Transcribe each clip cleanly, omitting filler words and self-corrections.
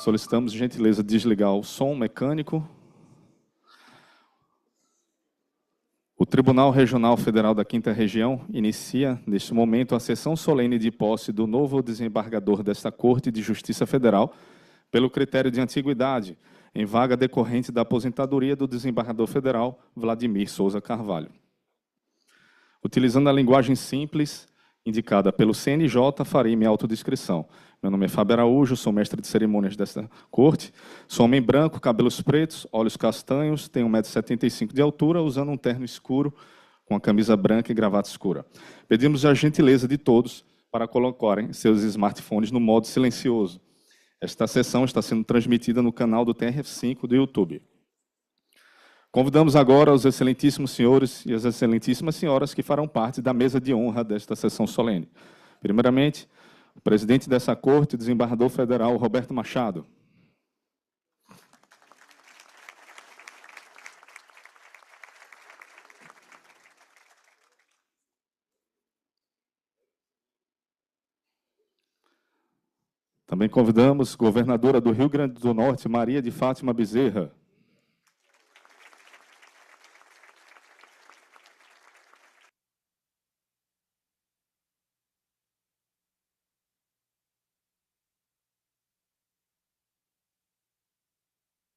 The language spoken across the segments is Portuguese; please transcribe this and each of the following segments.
Solicitamos gentileza de desligar o som mecânico. O Tribunal Regional Federal da 5ª Região inicia, neste momento, a sessão solene de posse do novo desembargador desta Corte de Justiça Federal, pelo critério de antiguidade, em vaga decorrente da aposentadoria do desembargador federal Vladimir Souza Carvalho. Utilizando a linguagem simples, indicada pelo CNJ, farei minha autodescrição. Meu nome é Fábio Araújo, sou mestre de cerimônias desta corte. Sou homem branco, cabelos pretos, olhos castanhos, tenho 1,75 m de altura, usando um terno escuro, com a camisa branca e gravata escura. Pedimos a gentileza de todos para colocarem seus smartphones no modo silencioso. Esta sessão está sendo transmitida no canal do TRF5 do YouTube. Convidamos agora os excelentíssimos senhores e as excelentíssimas senhoras que farão parte da mesa de honra desta sessão solene. Primeiramente, o presidente dessa corte, o desembargador federal Roberto Machado. Também convidamos a governadora do Rio Grande do Norte, Maria de Fátima Bezerra.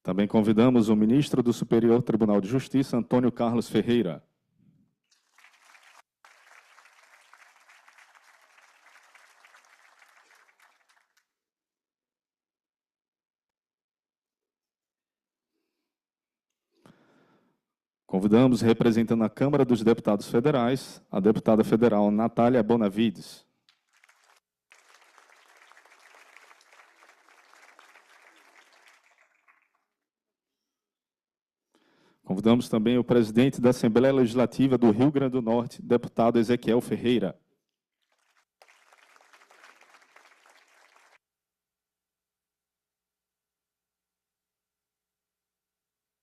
Também convidamos o ministro do Superior Tribunal de Justiça, Antônio Carlos Ferreira. Convidamos, representando a Câmara dos Deputados Federais, a deputada federal Natália Bonavides. Convidamos também o presidente da Assembleia Legislativa do Rio Grande do Norte, deputado Ezequiel Ferreira.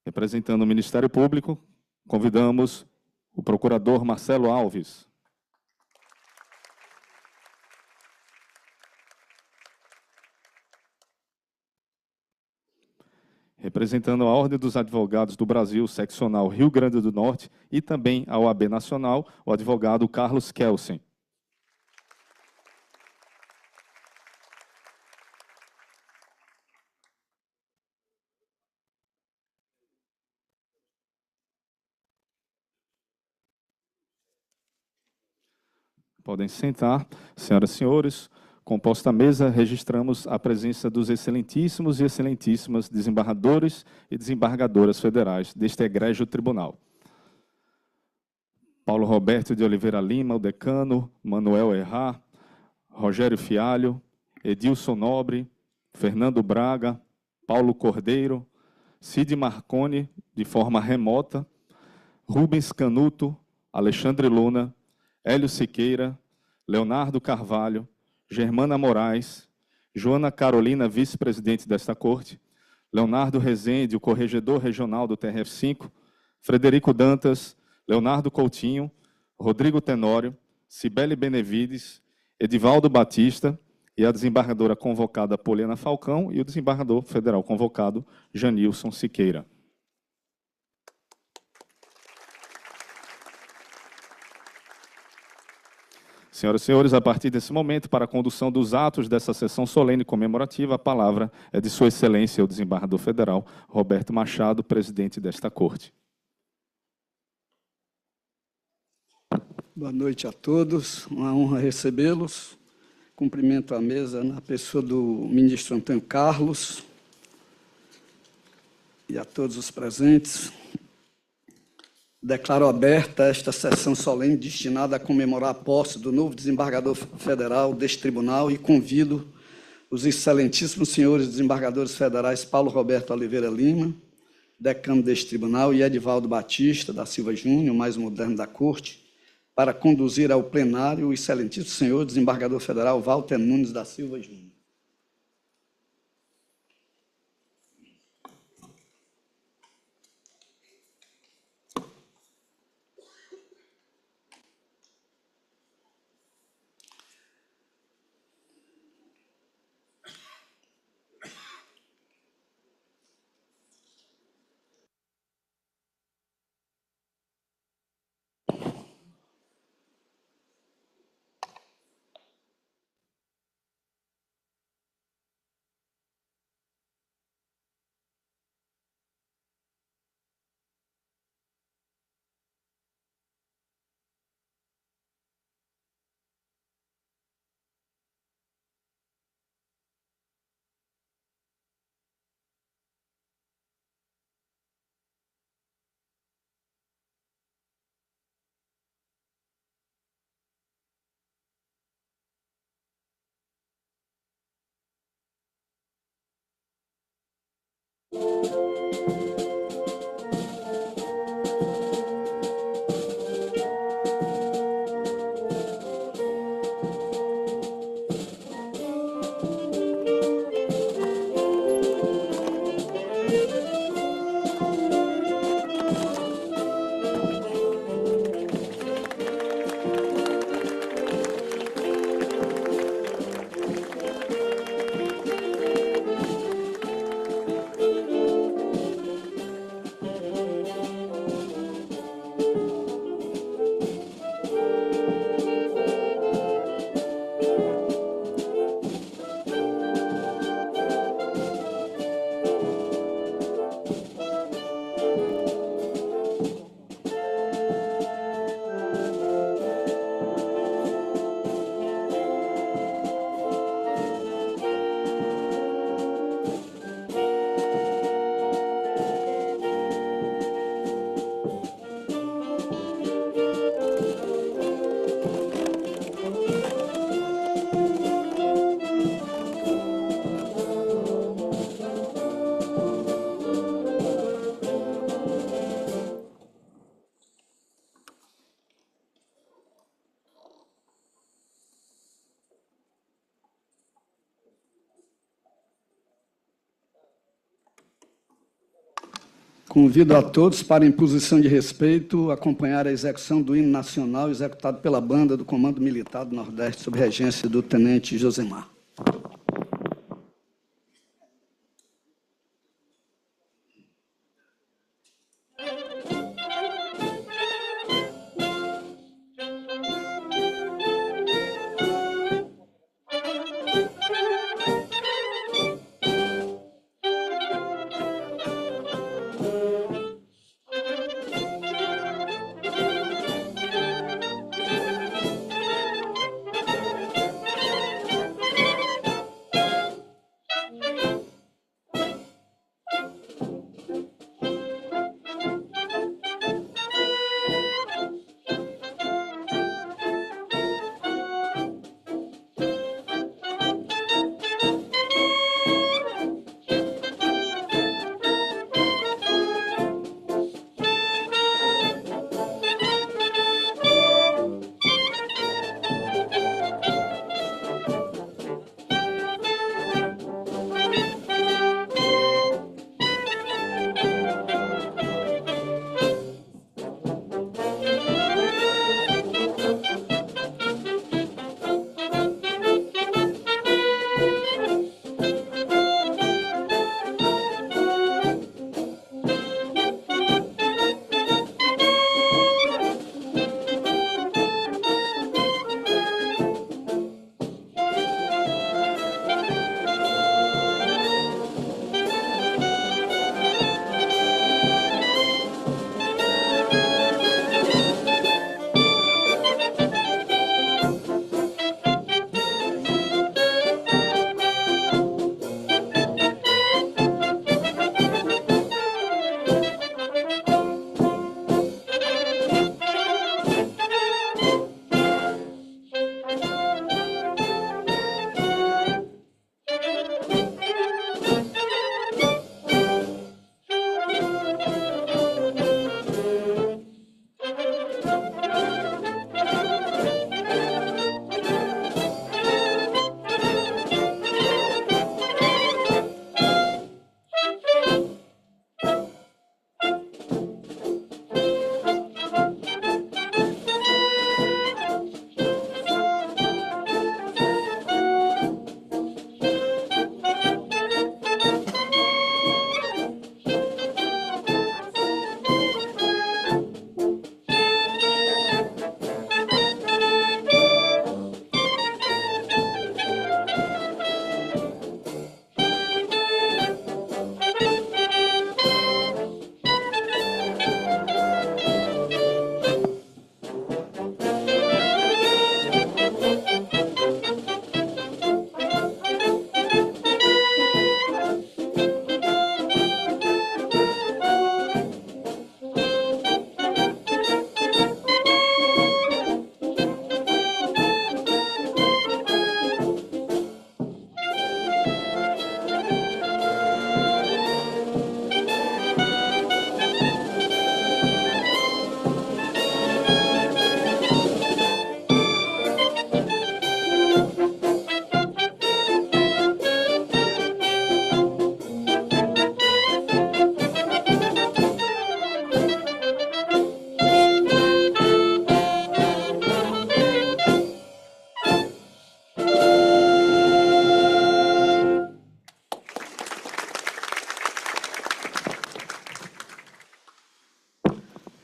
Representando o Ministério Público, convidamos o procurador Marcelo Alves. Representando a Ordem dos Advogados do Brasil, seccional Rio Grande do Norte, e também a OAB Nacional, o advogado Carlos Kelsen. Podem sentar, senhoras e senhores. Composta a mesa, registramos a presença dos excelentíssimos e excelentíssimas desembargadores e desembargadoras federais deste egrégio tribunal. Paulo Roberto de Oliveira Lima, o decano, Manuel Errá, Rogério Fialho, Edilson Nobre, Fernando Braga, Paulo Cordeiro, Cid Marconi, de forma remota, Rubens Canuto, Alexandre Luna, Hélio Siqueira, Leonardo Carvalho, Germana Moraes, Joana Carolina, vice-presidente desta corte, Leonardo Rezende, o corregedor regional do TRF5, Frederico Dantas, Leonardo Coutinho, Rodrigo Tenório, Cibele Benevides, Edivaldo Batista e a desembargadora convocada Poliana Falcão e o desembargador federal convocado Janilson Siqueira. Senhoras e senhores, a partir desse momento, para a condução dos atos dessa sessão solene comemorativa, a palavra é de Sua Excelência, o desembargador federal Roberto Machado, presidente desta Corte. Boa noite a todos, uma honra recebê-los. Cumprimento a mesa na pessoa do ministro Antônio Carlos e a todos os presentes. Declaro aberta esta sessão solene destinada a comemorar a posse do novo desembargador federal deste tribunal e convido os excelentíssimos senhores desembargadores federais Paulo Roberto Oliveira Lima, decano deste tribunal, e Edivaldo Batista da Silva Júnior, mais moderno da Corte, para conduzir ao plenário o excelentíssimo senhor desembargador federal Walter Nunes da Silva Júnior. Convido a todos para, em posição de respeito, acompanhar a execução do hino nacional executado pela banda do Comando Militar do Nordeste, sob regência do Tenente Josemar.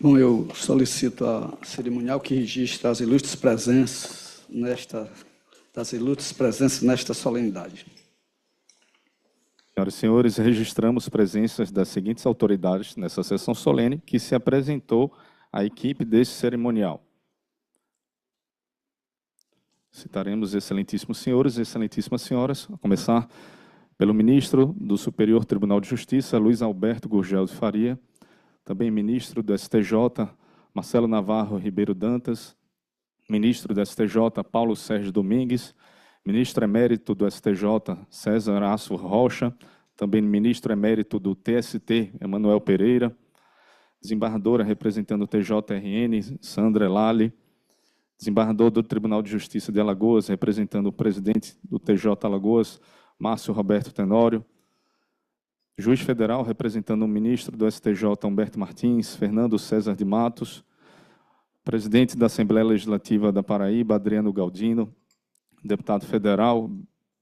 Bom, eu solicito a cerimonial que registre as ilustres presenças nesta solenidade. Senhoras e senhores, registramos presenças das seguintes autoridades nessa sessão solene que se apresentou à equipe deste cerimonial. Citaremos excelentíssimos senhores e excelentíssimas senhoras, a começar pelo ministro do Superior Tribunal de Justiça, Luiz Alberto Gurgel de Faria, também ministro do STJ, Marcelo Navarro Ribeiro Dantas, ministro do STJ, Paulo Sérgio Domingues, ministro emérito do STJ, César Aço Rocha, também ministro emérito do TST, Emanuel Pereira, desembargadora representando o TJRN, Sandra Elali, desembargador do Tribunal de Justiça de Alagoas, representando o presidente do TJ Alagoas, Márcio Roberto Tenório, juiz federal representando o ministro do STJ, Humberto Martins, Fernando César de Matos, presidente da Assembleia Legislativa da Paraíba, Adriano Galdino, deputado federal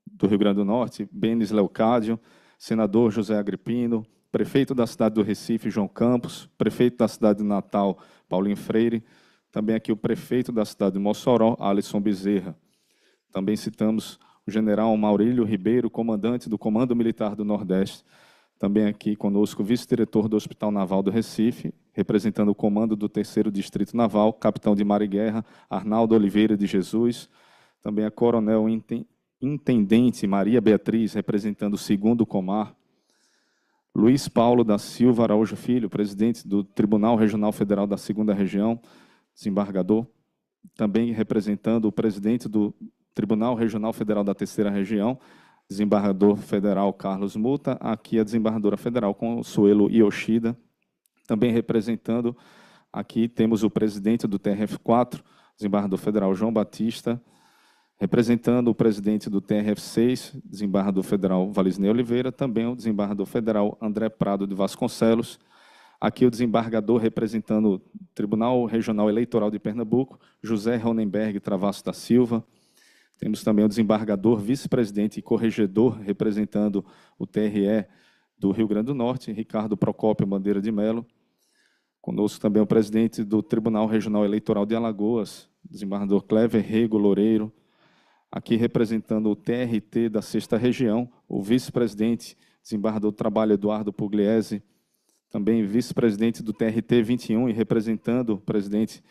do Rio Grande do Norte, Benes Leocádio, senador José Agripino, prefeito da cidade do Recife, João Campos, prefeito da cidade de Natal, Paulinho Freire, também aqui o prefeito da cidade de Mossoró, Alisson Bezerra. Também citamos o general Maurílio Ribeiro, comandante do Comando Militar do Nordeste, também aqui conosco o vice-diretor do Hospital Naval do Recife, representando o comando do 3º Distrito Naval, capitão de mar e guerra, Arnaldo Oliveira de Jesus, também a coronel intendente Maria Beatriz, representando o 2º Comar, Luiz Paulo da Silva Araújo Filho, presidente do Tribunal Regional Federal da 2ª Região, desembargador, também representando o presidente do Tribunal Regional Federal da 3ª Região, desembargador federal Carlos Muta, aqui a desembargadora federal Consuelo Yoshida, também representando, aqui temos o presidente do TRF4, desembargador federal João Batista, representando o presidente do TRF6, desembargador federal Valisney Oliveira, também o desembargador federal André Prado de Vasconcelos, aqui o desembargador representando o Tribunal Regional Eleitoral de Pernambuco, José Ronenberg Travasso da Silva. Temos também o desembargador, vice-presidente e corregedor, representando o TRE do Rio Grande do Norte, Ricardo Procópio Bandeira de Melo. Conosco também o presidente do Tribunal Regional Eleitoral de Alagoas, desembargador Clever Rego Loureiro. Aqui representando o TRT da 6ª Região, o vice-presidente, desembargador do Trabalho Eduardo Pugliese, também vice-presidente do TRT 21 e representando o presidente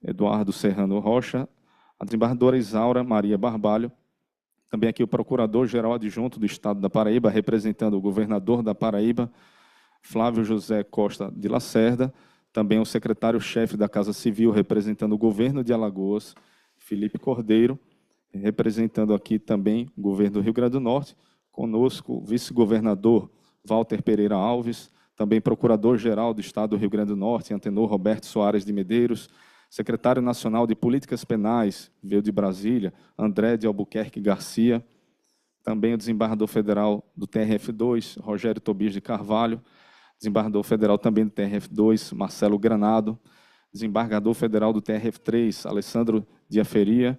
Eduardo Serrano Rocha, a desembargadora Isaura Maria Barbalho, também aqui o procurador-geral adjunto do Estado da Paraíba, representando o governador da Paraíba, Flávio José Costa de Lacerda, também o secretário-chefe da Casa Civil, representando o governo de Alagoas, Felipe Cordeiro, representando aqui também o governo do Rio Grande do Norte, conosco o vice-governador Walter Pereira Alves, também procurador-geral do Estado do Rio Grande do Norte, Antenor Roberto Soares de Medeiros, secretário nacional de Políticas Penais, veio de Brasília, André de Albuquerque Garcia, também o desembargador federal do TRF2, Rogério Tobias de Carvalho, desembargador federal também do TRF2, Marcelo Granado, desembargador federal do TRF3, Alessandro Diaferia,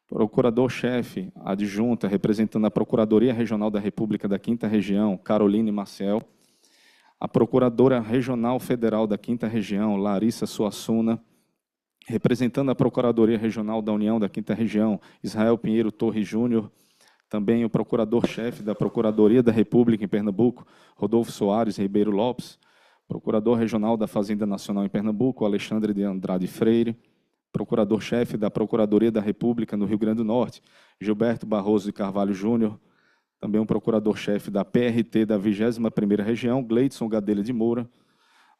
procurador-chefe adjunta, representando a Procuradoria Regional da República da 5ª Região, Caroline Maciel, a Procuradora Regional Federal da 5ª Região, Larissa Suassuna, representando a Procuradoria Regional da União da 5ª Região, Israel Pinheiro Torres Júnior, também o Procurador-chefe da Procuradoria da República em Pernambuco, Rodolfo Soares Ribeiro Lopes, Procurador Regional da Fazenda Nacional em Pernambuco, Alexandre de Andrade Freire, Procurador-chefe da Procuradoria da República no Rio Grande do Norte, Gilberto Barroso de Carvalho Júnior, também o Procurador-chefe da PRT da 21ª Região, Gleidson Gadelha de Moura,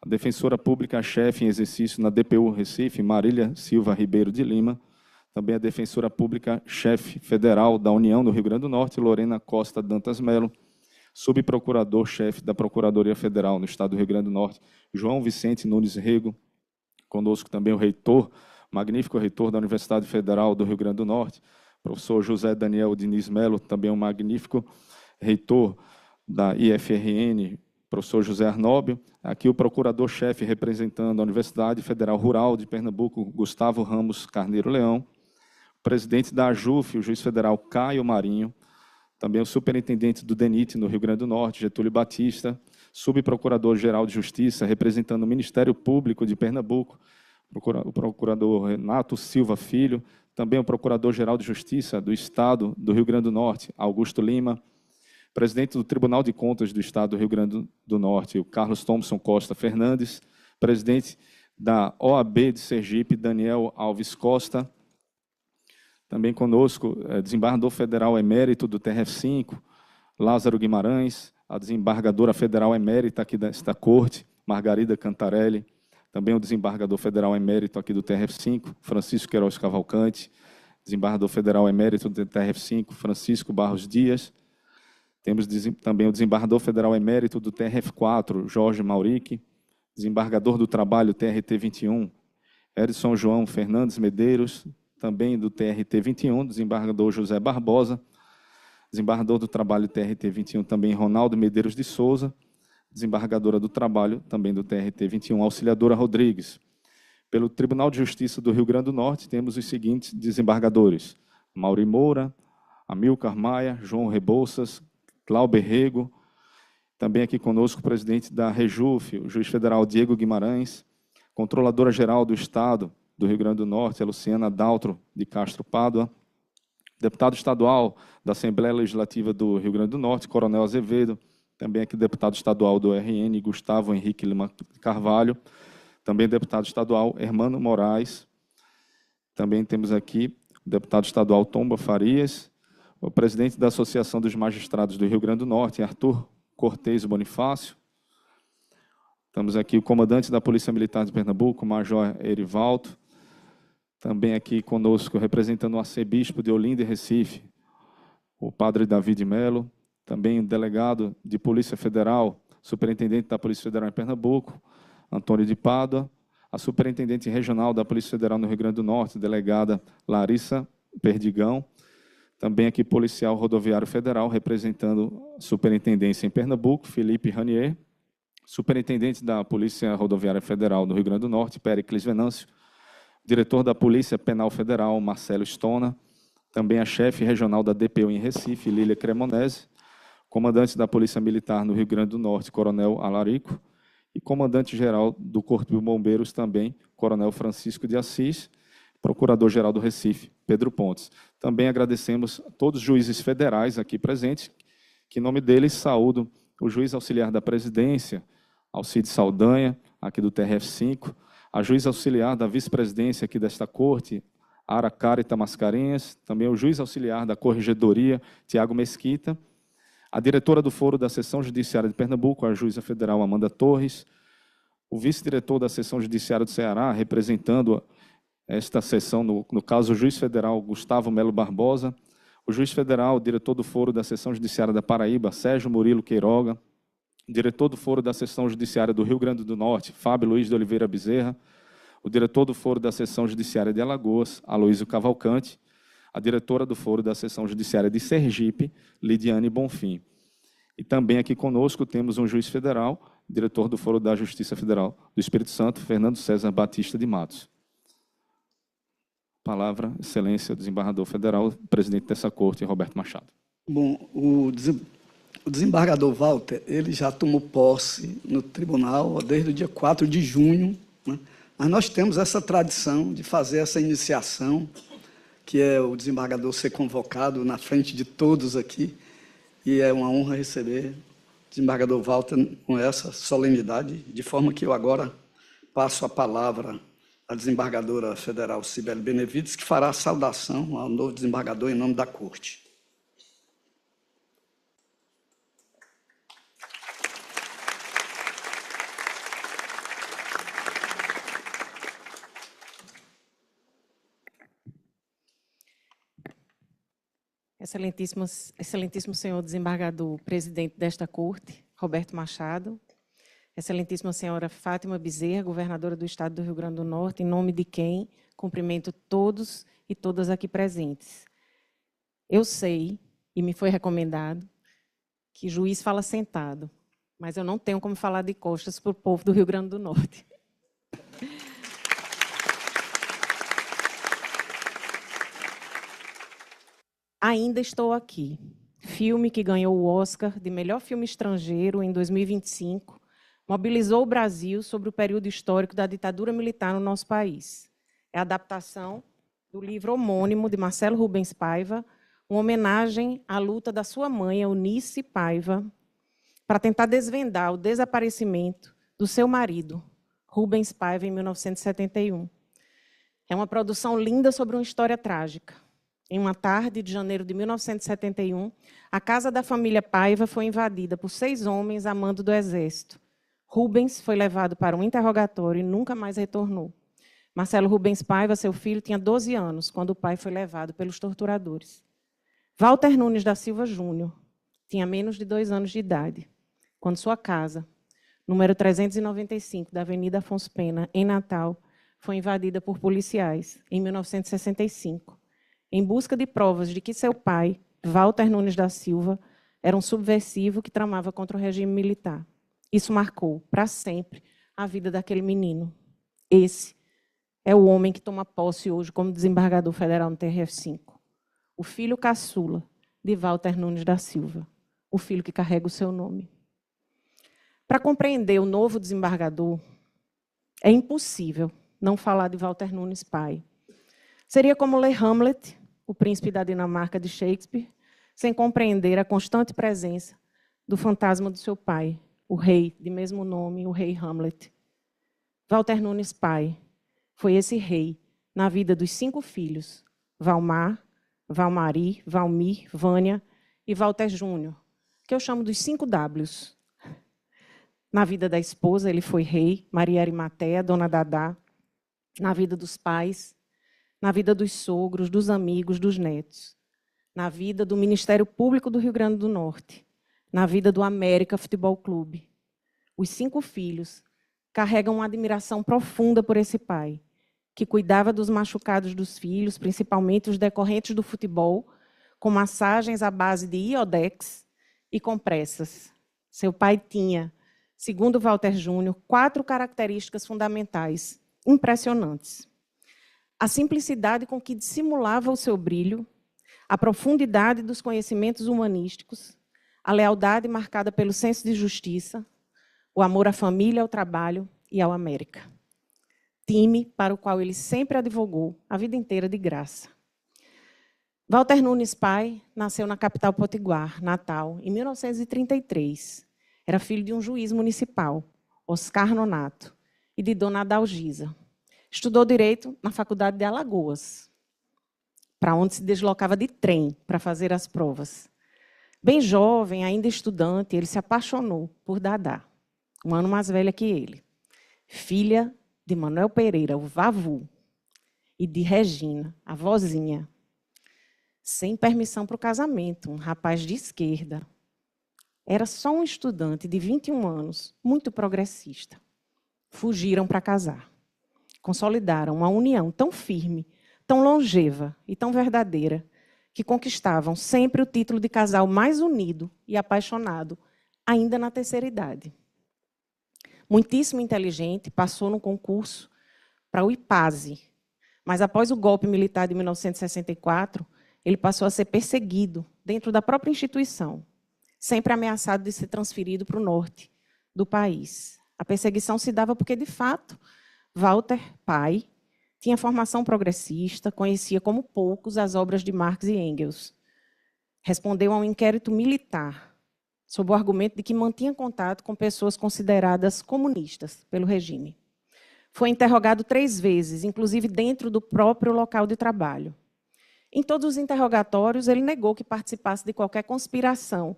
a Defensora Pública-chefe em exercício na DPU Recife, Marília Silva Ribeiro de Lima, também a Defensora Pública-chefe federal da União no Rio Grande do Norte, Lorena Costa Dantas Melo, Subprocurador-chefe da Procuradoria Federal no Estado do Rio Grande do Norte, João Vicente Nunes Rego, conosco também o reitor, magnífico reitor da Universidade Federal do Rio Grande do Norte, professor José Daniel Diniz Melo, também um magnífico reitor da IFRN, professor José Arnóbio, aqui o procurador-chefe representando a Universidade Federal Rural de Pernambuco, Gustavo Ramos Carneiro Leão, o presidente da AJUF, o juiz federal Caio Marinho, também o superintendente do DENIT no Rio Grande do Norte, Getúlio Batista, subprocurador-geral de Justiça, representando o Ministério Público de Pernambuco, o procurador Renato Silva Filho, também o procurador-geral de Justiça do Estado do Rio Grande do Norte, Augusto Lima, presidente do Tribunal de Contas do Estado do Rio Grande do Norte, o Carlos Thompson Costa Fernandes, presidente da OAB de Sergipe, Daniel Alves Costa, também conosco, desembargador federal emérito do TRF5, Lázaro Guimarães, a desembargadora federal emérita aqui desta corte, Margarida Cantarelli, também o desembargador federal emérito aqui do TRF5, Francisco Queiroz Cavalcante, desembargador federal emérito do TRF5, Francisco Barros Dias. Temos também o desembargador federal emérito do TRF4, Jorge Mauric, desembargador do Trabalho TRT 21, Edson João Fernandes Medeiros, também do TRT 21, desembargador José Barbosa, desembargador do Trabalho TRT 21, também Ronaldo Medeiros de Souza, desembargadora do Trabalho, também do TRT 21, Auxiliadora Rodrigues. Pelo Tribunal de Justiça do Rio Grande do Norte, temos os seguintes desembargadores: Mauri Moura, Amilcar Maia, João Rebouças, Cláudio Rego, também aqui conosco o presidente da Rejuf, o juiz federal Diego Guimarães, controladora-geral do Estado do Rio Grande do Norte, a Luciana Daltro de Castro Pádua, deputado estadual da Assembleia Legislativa do Rio Grande do Norte, Coronel Azevedo, também aqui deputado estadual do RN, Gustavo Henrique Lima Carvalho, também deputado estadual Hermano Moraes, também temos aqui o deputado estadual Tomba Farias, o presidente da Associação dos Magistrados do Rio Grande do Norte, Arthur Cortez Bonifácio, estamos aqui o comandante da Polícia Militar de Pernambuco, Major Erivaldo, também aqui conosco, representando o arcebispo de Olinda e Recife, o padre David Melo, também o delegado de Polícia Federal, superintendente da Polícia Federal em Pernambuco, Antônio de Pádua, a superintendente regional da Polícia Federal no Rio Grande do Norte, delegada Larissa Perdigão, também aqui policial rodoviário federal, representando a superintendência em Pernambuco, Felipe Ranier, superintendente da Polícia Rodoviária Federal do Rio Grande do Norte, Péricles Venâncio, diretor da Polícia Penal Federal, Marcelo Stona, também a chefe regional da DPU em Recife, Lília Cremonese, comandante da Polícia Militar no Rio Grande do Norte, Coronel Alarico, e comandante-geral do Corpo de Bombeiros também, Coronel Francisco de Assis, procurador-geral do Recife, Pedro Pontes. Também agradecemos a todos os juízes federais aqui presentes, que em nome deles saúdo o juiz auxiliar da presidência, Alcide Saldanha, aqui do TRF5, a juiz auxiliar da vice-presidência aqui desta corte, Ara Carita Mascarenhas, também o juiz auxiliar da Corregedoria, Tiago Mesquita, a diretora do Foro da Seção Judiciária de Pernambuco, a juíza federal Amanda Torres, o vice-diretor da Seção Judiciária do Ceará, representando esta sessão, no caso, o juiz federal Gustavo Melo Barbosa, o juiz federal, diretor do Foro da Seção Judiciária da Paraíba, Sérgio Murilo Queiroga, diretor do Foro da Seção Judiciária do Rio Grande do Norte, Fábio Luiz de Oliveira Bezerra, o diretor do Foro da Seção Judiciária de Alagoas, Aloísio Cavalcante, a diretora do Foro da Seção Judiciária de Sergipe, Lidiane Bonfim. E também aqui conosco temos um juiz federal, diretor do Foro da Justiça Federal do Espírito Santo, Fernando César Batista de Matos. Palavra, excelência, desembargador federal, presidente dessa corte, Roberto Machado. Bom, o desembargador Walter, ele já tomou posse no tribunal desde o dia 4 de junho, né? Mas nós temos essa tradição de fazer essa iniciação, que é o desembargador ser convocado na frente de todos aqui, e é uma honra receber o desembargador Walter com essa solenidade, de forma que eu agora passo a palavra à desembargadora federal Cibele Benevides, que fará a saudação ao novo desembargador em nome da Corte. Excelentíssimo senhor desembargador, presidente desta corte, Roberto Machado, excelentíssima senhora Fátima Bezerra, governadora do Estado do Rio Grande do Norte, em nome de quem cumprimento todos e todas aqui presentes. Eu sei, e me foi recomendado, que juiz fala sentado, mas eu não tenho como falar de costas para o povo do Rio Grande do Norte. Ainda estou aqui. filme que ganhou o Oscar de melhor filme estrangeiro em 2025, mobilizou o Brasil sobre o período histórico da ditadura militar no nosso país. É a adaptação do livro homônimo de Marcelo Rubens Paiva, uma homenagem à luta da sua mãe, Eunice Paiva, para tentar desvendar o desaparecimento do seu marido, Rubens Paiva, em 1971. É uma produção linda sobre uma história trágica. Em uma tarde de janeiro de 1971, a casa da família Paiva foi invadida por 6 homens a mando do Exército. Rubens foi levado para um interrogatório e nunca mais retornou. Marcelo Rubens Paiva, seu filho, tinha 12 anos, quando o pai foi levado pelos torturadores. Walter Nunes da Silva Júnior tinha menos de 2 anos de idade, quando sua casa, número 395 da Avenida Afonso Pena, em Natal, foi invadida por policiais, em 1965, em busca de provas de que seu pai, Walter Nunes da Silva, era um subversivo que tramava contra o regime militar. Isso marcou, para sempre, a vida daquele menino. Esse é o homem que toma posse hoje como desembargador federal no TRF-5. O filho caçula de Walter Nunes da Silva, o filho que carrega o seu nome. Para compreender o novo desembargador, é impossível não falar de Walter Nunes pai. Seria como ler Hamlet, o príncipe da Dinamarca de Shakespeare, sem compreender a constante presença do fantasma do seu pai, o rei de mesmo nome, o rei Hamlet. Walter Nunes pai foi esse rei na vida dos 5 filhos, Valmar, Valmari, Valmir, Vânia e Walter Júnior, que eu chamo dos 5 Ws. Na vida da esposa, ele foi rei, Maria Arimateia, Dona Dadá. Na vida dos pais, na vida dos sogros, dos amigos, dos netos. Na vida do Ministério Público do Rio Grande do Norte. Na vida do América Futebol Clube. Os 5 filhos carregam uma admiração profunda por esse pai, que cuidava dos machucados dos filhos, principalmente os decorrentes do futebol, com massagens à base de iodex e compressas. Seu pai tinha, segundo Walter Júnior, 4 características fundamentais, impressionantes. A simplicidade com que dissimulava o seu brilho, a profundidade dos conhecimentos humanísticos, a lealdade marcada pelo senso de justiça, o amor à família, ao trabalho e ao América. Time para o qual ele sempre advogou a vida inteira de graça. Walter Nunes pai nasceu na capital potiguar, Natal, em 1933. Era filho de um juiz municipal, Oscar Nonato, e de Dona Adalgisa. Estudou Direito na Faculdade de Alagoas, para onde se deslocava de trem para fazer as provas. Bem jovem, ainda estudante, ele se apaixonou por Dadá, um ano mais velha que ele. Filha de Manuel Pereira, o Vavu, e de Regina, a vozinha. Sem permissão para o casamento, um rapaz de esquerda. Era só um estudante de 21 anos, muito progressista. Fugiram para casar. Consolidaram uma união tão firme, tão longeva e tão verdadeira, que conquistavam sempre o título de casal mais unido e apaixonado, ainda na terceira idade. Muitíssimo inteligente, passou no concurso para o IPASE, mas após o golpe militar de 1964, ele passou a ser perseguido dentro da própria instituição, sempre ameaçado de ser transferido para o norte do país. A perseguição se dava porque, de fato, Walter, pai, tinha formação progressista, conhecia como poucos as obras de Marx e Engels. Respondeu a um inquérito militar, sob o argumento de que mantinha contato com pessoas consideradas comunistas pelo regime. Foi interrogado 3 vezes, inclusive dentro do próprio local de trabalho. Em todos os interrogatórios, ele negou que participasse de qualquer conspiração,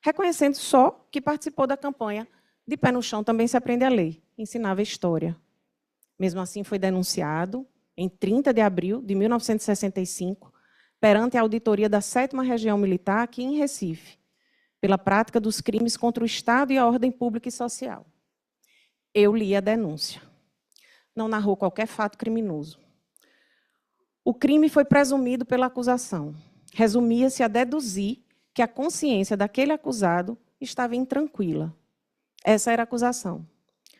reconhecendo só que participou da campanha De Pé no Chão Também se Aprende a Ler, ensinava história. Mesmo assim, foi denunciado, em 30 de abril de 1965, perante a auditoria da 7ª Região Militar, aqui em Recife, pela prática dos crimes contra o Estado e a ordem pública e social. Eu li a denúncia. Não narrou qualquer fato criminoso. O crime foi presumido pela acusação. Resumia-se a deduzir que a consciência daquele acusado estava intranquila. Essa era a acusação.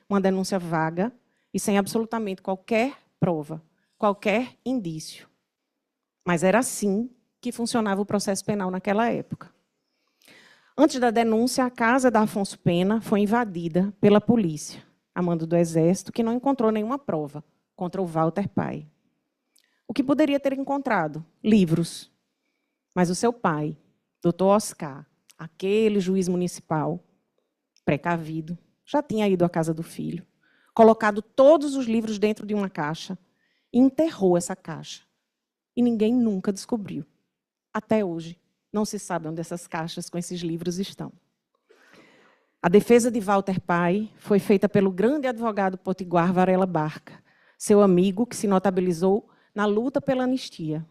Uma denúncia vaga e sem absolutamente qualquer prova, qualquer indício. Mas era assim que funcionava o processo penal naquela época. Antes da denúncia, a casa da Afonso Pena foi invadida pela polícia, a mando do Exército, que não encontrou nenhuma prova contra o Walter Paes. O que poderia ter encontrado? Livros. Mas o seu pai, doutor Oscar, aquele juiz municipal, precavido, já tinha ido à casa do filho, colocado todos os livros dentro de uma caixa e enterrou essa caixa. E ninguém nunca descobriu. Até hoje, não se sabe onde essas caixas com esses livros estão. A defesa de Walter Paes foi feita pelo grande advogado potiguar Varela Barca, seu amigo que se notabilizou na luta pela anistia.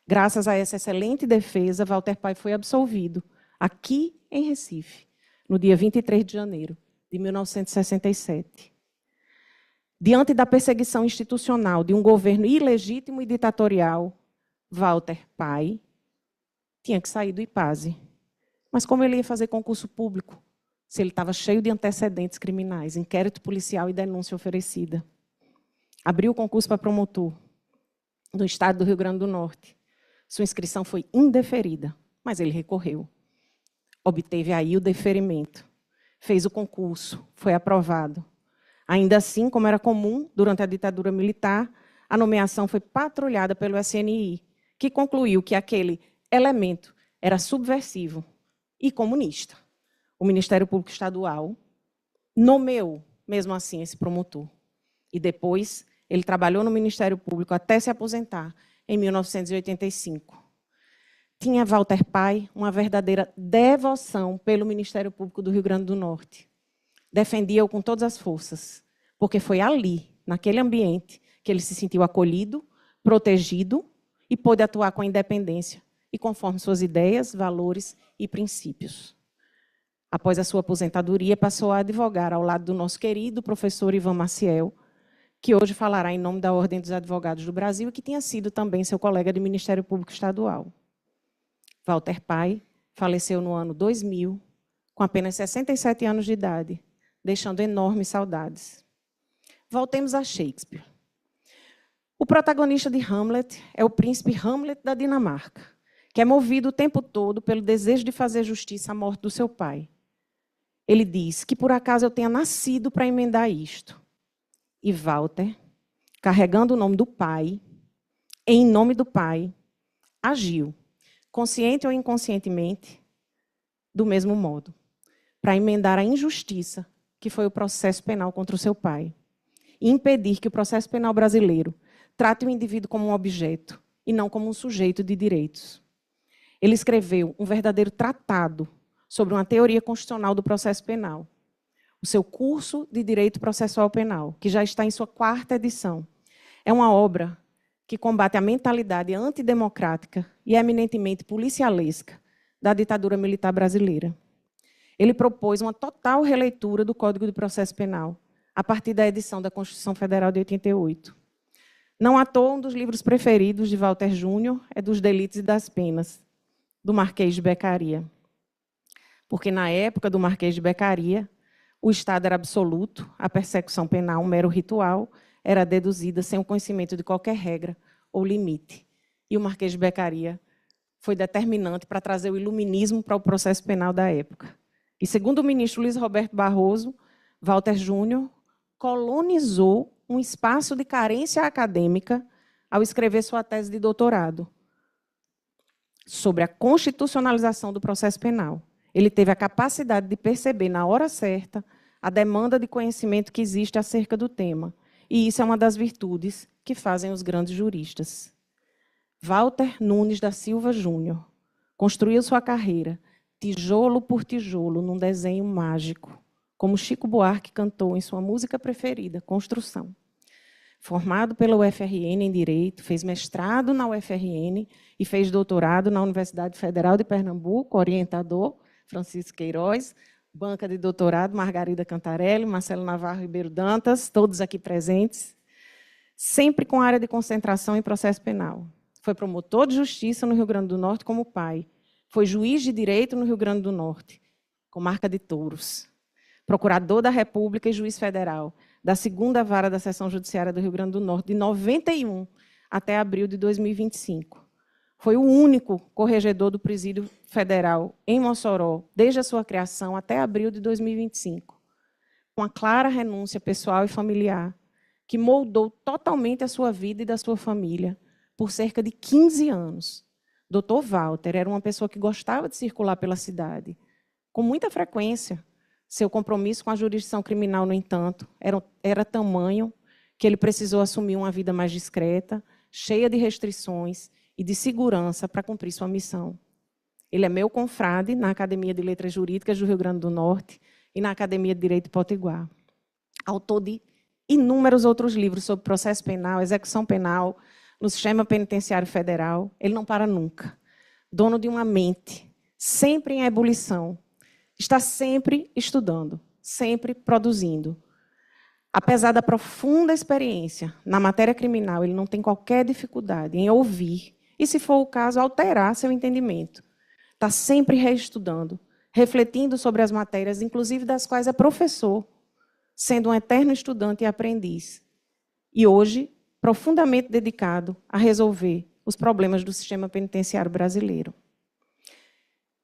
Graças a essa excelente defesa, Walter Paes foi absolvido, aqui em Recife, no dia 23 de janeiro de 1967. Diante da perseguição institucional de um governo ilegítimo e ditatorial, Walter Paes tinha que sair do IPASE. Mas como ele ia fazer concurso público, se ele estava cheio de antecedentes criminais, inquérito policial e denúncia oferecida? Abriu o concurso para promotor no estado do Rio Grande do Norte. Sua inscrição foi indeferida, mas ele recorreu. Obteve aí o deferimento. Fez o concurso, foi aprovado. Ainda assim, como era comum durante a ditadura militar, a nomeação foi patrulhada pelo SNI, que concluiu que aquele elemento era subversivo e comunista. O Ministério Público Estadual nomeou, mesmo assim, esse promotor. E depois, ele trabalhou no Ministério Público até se aposentar, em 1985. Tinha Walter Paes uma verdadeira devoção pelo Ministério Público do Rio Grande do Norte. Defendia-o com todas as forças, porque foi ali, naquele ambiente, que ele se sentiu acolhido, protegido e pôde atuar com independência e conforme suas ideias, valores e princípios. Após a sua aposentadoria, passou a advogar ao lado do nosso querido professor Ivan Maciel, que hoje falará em nome da Ordem dos Advogados do Brasil e que tinha sido também seu colega de Ministério Público Estadual. Walter Paes faleceu no ano 2000, com apenas 67 anos de idade, deixando enormes saudades. Voltemos a Shakespeare. O protagonista de Hamlet é o príncipe Hamlet da Dinamarca, que é movido o tempo todo pelo desejo de fazer justiça à morte do seu pai. Ele diz que, por acaso, eu tenha nascido para emendar isto. E Walter, carregando o nome do pai, em nome do pai, agiu, consciente ou inconscientemente, do mesmo modo, para emendar a injustiça que foi o processo penal contra o seu pai, e impedir que o processo penal brasileiro trate o indivíduo como um objeto e não como um sujeito de direitos. Ele escreveu um verdadeiro tratado sobre uma teoria constitucional do processo penal, o seu curso de Direito Processual Penal, que já está em sua 4ª edição. É uma obra que combate a mentalidade antidemocrática e eminentemente policialesca da ditadura militar brasileira. Ele propôs uma total releitura do Código de Processo Penal, a partir da edição da Constituição Federal de 88. Não à toa, um dos livros preferidos de Walter Júnior é Dos Delitos e das Penas, do Marquês de Beccaria. Porque, na época do Marquês de Beccaria, o Estado era absoluto, a persecução penal, um mero ritual, era deduzida sem o conhecimento de qualquer regra ou limite. E o Marquês de Beccaria foi determinante para trazer o iluminismo para o processo penal da época. E, segundo o ministro Luiz Roberto Barroso, Walter Júnior colonizou um espaço de carência acadêmica ao escrever sua tese de doutorado sobre a constitucionalização do processo penal. Ele teve a capacidade de perceber, na hora certa, a demanda de conhecimento que existe acerca do tema. E isso é uma das virtudes que fazem os grandes juristas. Walter Nunes da Silva Júnior construiu sua carreira tijolo por tijolo num desenho mágico, como Chico Buarque cantou em sua música preferida, Construção. Formado pela UFRN em Direito, fez mestrado na UFRN e fez doutorado na Universidade Federal de Pernambuco, orientador Francisco Queiroz, banca de doutorado Margarida Cantarelli, Marcelo Navarro Ribeiro Dantas, todos aqui presentes, sempre com área de concentração em processo penal. Foi promotor de justiça no Rio Grande do Norte como pai. Foi juiz de direito no Rio Grande do Norte, com marca de touros. Procurador da República e juiz federal da 2ª Vara da Seção Judiciária do Rio Grande do Norte, de 91 até abril de 2025. Foi o único corregedor do Presídio Federal em Mossoró, desde a sua criação até abril de 2025, com a clara renúncia pessoal e familiar, que moldou totalmente a sua vida e da sua família por cerca de 15 anos. Dr. Walter era uma pessoa que gostava de circular pela cidade, com muita frequência. Seu compromisso com a jurisdição criminal, no entanto, era tamanho que ele precisou assumir uma vida mais discreta, cheia de restrições e de segurança para cumprir sua missão. Ele é meu confrade na Academia de Letras Jurídicas do Rio Grande do Norte e na Academia de Direito de Potiguar. Autor de inúmeros outros livros sobre processo penal, execução penal, no sistema penitenciário federal. Ele não para nunca. Dono de uma mente, sempre em ebulição. Está sempre estudando, sempre produzindo. Apesar da profunda experiência na matéria criminal, ele não tem qualquer dificuldade em ouvir e, se for o caso, alterar seu entendimento. Está sempre reestudando, refletindo sobre as matérias, inclusive das quais é professor, sendo um eterno estudante e aprendiz. E hoje, profundamente dedicado a resolver os problemas do sistema penitenciário brasileiro.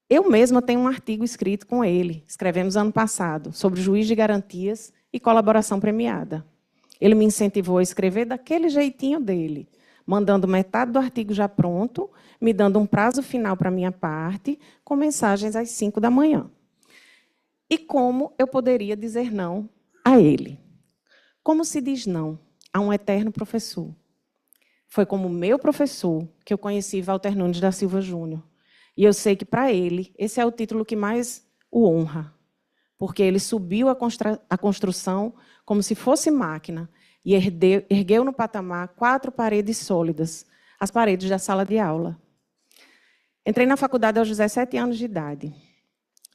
Eu mesma tenho um artigo escrito com ele, escrevemos ano passado, sobre juiz de garantias e colaboração premiada. Ele me incentivou a escrever daquele jeitinho dele, mandando metade do artigo já pronto, me dando um prazo final para a minha parte, com mensagens às 5 da manhã. E como eu poderia dizer não a ele? Como se diz não a um eterno professor? Foi como meu professor que eu conheci Walter Nunes da Silva Júnior. E eu sei que, para ele, esse é o título que mais o honra, porque ele subiu a construção como se fosse máquina e ergueu no patamar 4 paredes sólidas, as paredes da sala de aula. Entrei na faculdade aos 17 anos de idade,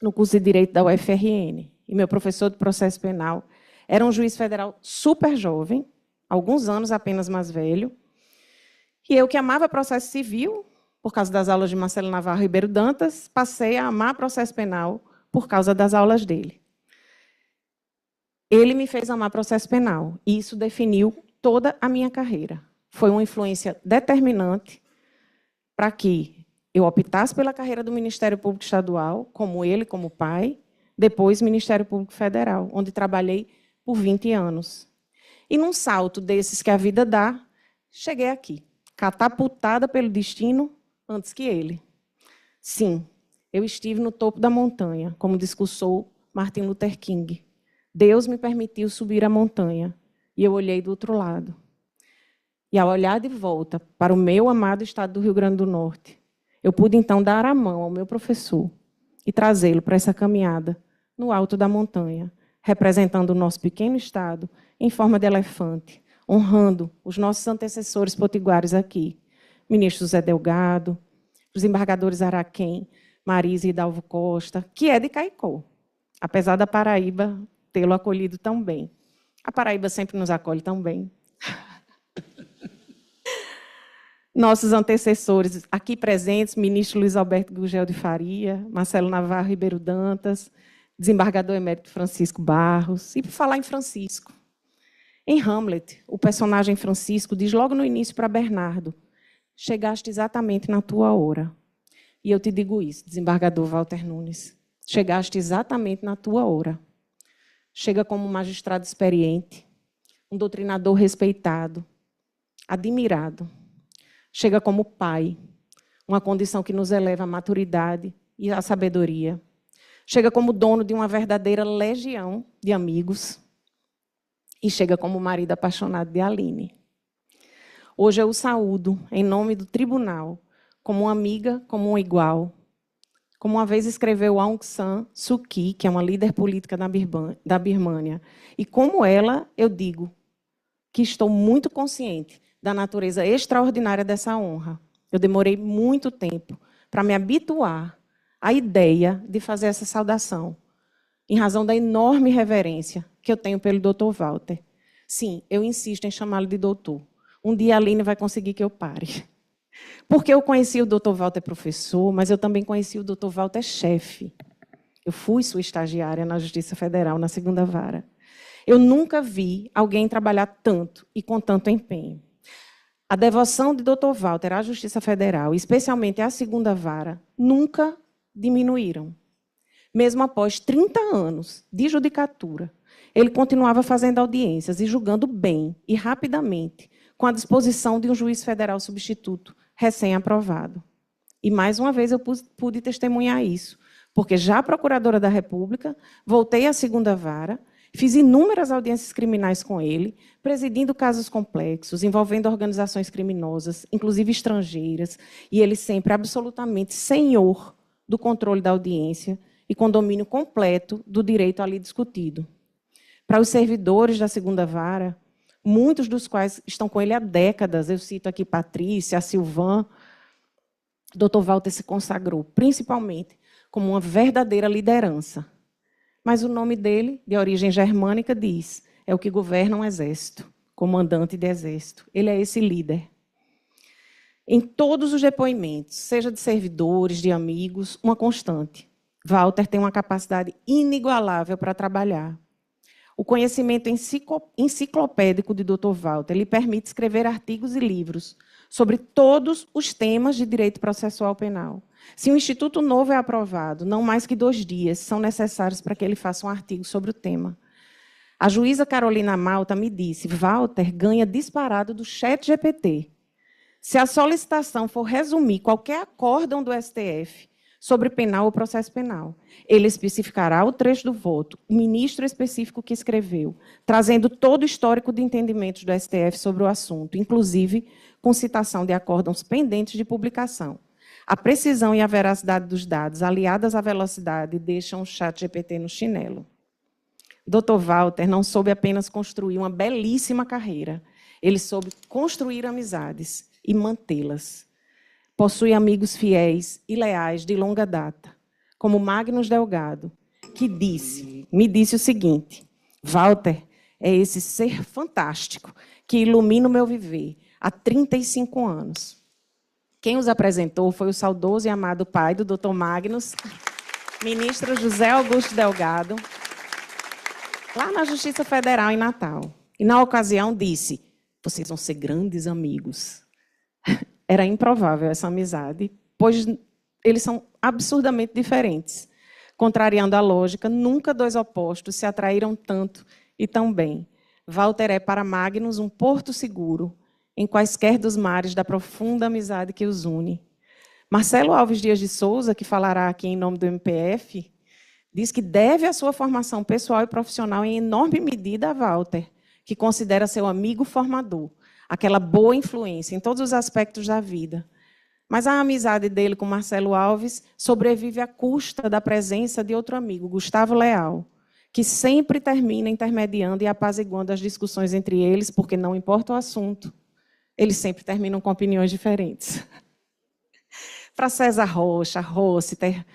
no curso de Direito da UFRN, e meu professor de processo penal era um juiz federal super jovem, alguns anos apenas mais velho, e eu, que amava processo civil, por causa das aulas de Marcelo Navarro Ribeiro Dantas, passei a amar processo penal por causa das aulas dele. Ele me fez amar processo penal, e isso definiu toda a minha carreira. Foi uma influência determinante para que eu optasse pela carreira do Ministério Público Estadual, como ele, como pai, depois Ministério Público Federal, onde trabalhei por 20 anos. E num salto desses que a vida dá, cheguei aqui, catapultada pelo destino antes que ele. Sim, eu estive no topo da montanha, como discursou Martin Luther King. Deus me permitiu subir a montanha, e eu olhei do outro lado. E ao olhar de volta para o meu amado estado do Rio Grande do Norte, eu pude então dar a mão ao meu professor e trazê-lo para essa caminhada no alto da montanha, representando o nosso pequeno estado em forma de elefante, honrando os nossos antecessores potiguares aqui, ministro José Delgado, os embargadores Araquém, Marisa e Hidalgo Costa, que é de Caicó, apesar da Paraíba tê-lo acolhido tão bem. A Paraíba sempre nos acolhe tão bem. Nossos antecessores aqui presentes, ministro Luiz Alberto Gugel de Faria, Marcelo Navarro Ribeiro Dantas, desembargador emérito Francisco Barros. E por falar em Francisco, em Hamlet, o personagem Francisco diz logo no início para Bernardo: chegaste exatamente na tua hora. E eu te digo isso, desembargador Walter Nunes, chegaste exatamente na tua hora. Chega como um magistrado experiente, um doutrinador respeitado, admirado. Chega como pai, uma condição que nos eleva à maturidade e à sabedoria. Chega como dono de uma verdadeira legião de amigos. E chega como marido apaixonado de Aline. Hoje eu o saúdo, em nome do tribunal, como uma amiga, como um igual. Como uma vez escreveu Aung San Suu Kyi, que é uma líder política da Birmânia. E como ela, eu digo que estou muito consciente da natureza extraordinária dessa honra. Eu demorei muito tempo para me habituar à ideia de fazer essa saudação, em razão da enorme reverência que eu tenho pelo Dr. Walter. Sim, eu insisto em chamá-lo de doutor. Um dia a Aline vai conseguir que eu pare. Porque eu conheci o Dr. Walter professor, mas eu também conheci o Dr. Walter chefe. Eu fui sua estagiária na Justiça Federal, na 2ª Vara. Eu nunca vi alguém trabalhar tanto e com tanto empenho. A devoção de Dr. Walter à Justiça Federal, especialmente à segunda vara, nunca diminuíram. Mesmo após 30 anos de judicatura, ele continuava fazendo audiências e julgando bem e rapidamente, com a disposição de um juiz federal substituto recém-aprovado. E, mais uma vez, eu pude testemunhar isso, porque, já procuradora da República, voltei à segunda vara, fiz inúmeras audiências criminais com ele, presidindo casos complexos, envolvendo organizações criminosas, inclusive estrangeiras, e ele sempre absolutamente senhor do controle da audiência e com domínio completo do direito ali discutido. Para os servidores da segunda vara, muitos dos quais estão com ele há décadas, eu cito aqui Patrícia, a Silvan, Dr. Walter se consagrou, principalmente, como uma verdadeira liderança. Mas o nome dele, de origem germânica, diz: é o que governa um exército, comandante de exército. Ele é esse líder. Em todos os depoimentos, seja de servidores, de amigos, uma constante. Walter tem uma capacidade inigualável para trabalhar. O conhecimento enciclopédico de Dr. Walter lhe permite escrever artigos e livros sobre todos os temas de direito processual penal. Se um instituto novo é aprovado, não mais que 2 dias são necessários para que ele faça um artigo sobre o tema. A juíza Carolina Malta me disse: Walter ganha disparado do ChatGPT. Se a solicitação for resumir qualquer acórdão do STF sobre penal ou processo penal, ele especificará o trecho do voto, o ministro específico que escreveu, trazendo todo o histórico de entendimentos do STF sobre o assunto, inclusive com citação de acórdãos pendentes de publicação. A precisão e a veracidade dos dados, aliadas à velocidade, deixam o ChatGPT no chinelo. Dr. Walter não soube apenas construir uma belíssima carreira, ele soube construir amizades e mantê-las. Possui amigos fiéis e leais de longa data, como Magnus Delgado, que me disse o seguinte: Walter é esse ser fantástico que ilumina o meu viver há 35 anos. Quem os apresentou foi o saudoso e amado pai do Dr. Magnus, ministro José Augusto Delgado, lá na Justiça Federal em Natal. E, na ocasião, disse: vocês vão ser grandes amigos. Era improvável essa amizade, pois eles são absurdamente diferentes. Contrariando a lógica, nunca 2 opostos se atraíram tanto e tão bem. Walter é para Magnus um porto seguro, em quaisquer dos mares da profunda amizade que os une. Marcelo Alves Dias de Souza, que falará aqui em nome do MPF, diz que deve a sua formação pessoal e profissional em enorme medida a Walter, que considera seu amigo formador, aquela boa influência em todos os aspectos da vida. Mas a amizade dele com Marcelo Alves sobrevive à custa da presença de outro amigo, Gustavo Leal, que sempre termina intermediando e apaziguando as discussões entre eles, porque não importa o assunto, eles sempre terminam com opiniões diferentes. Para César Rocha, Rossiter,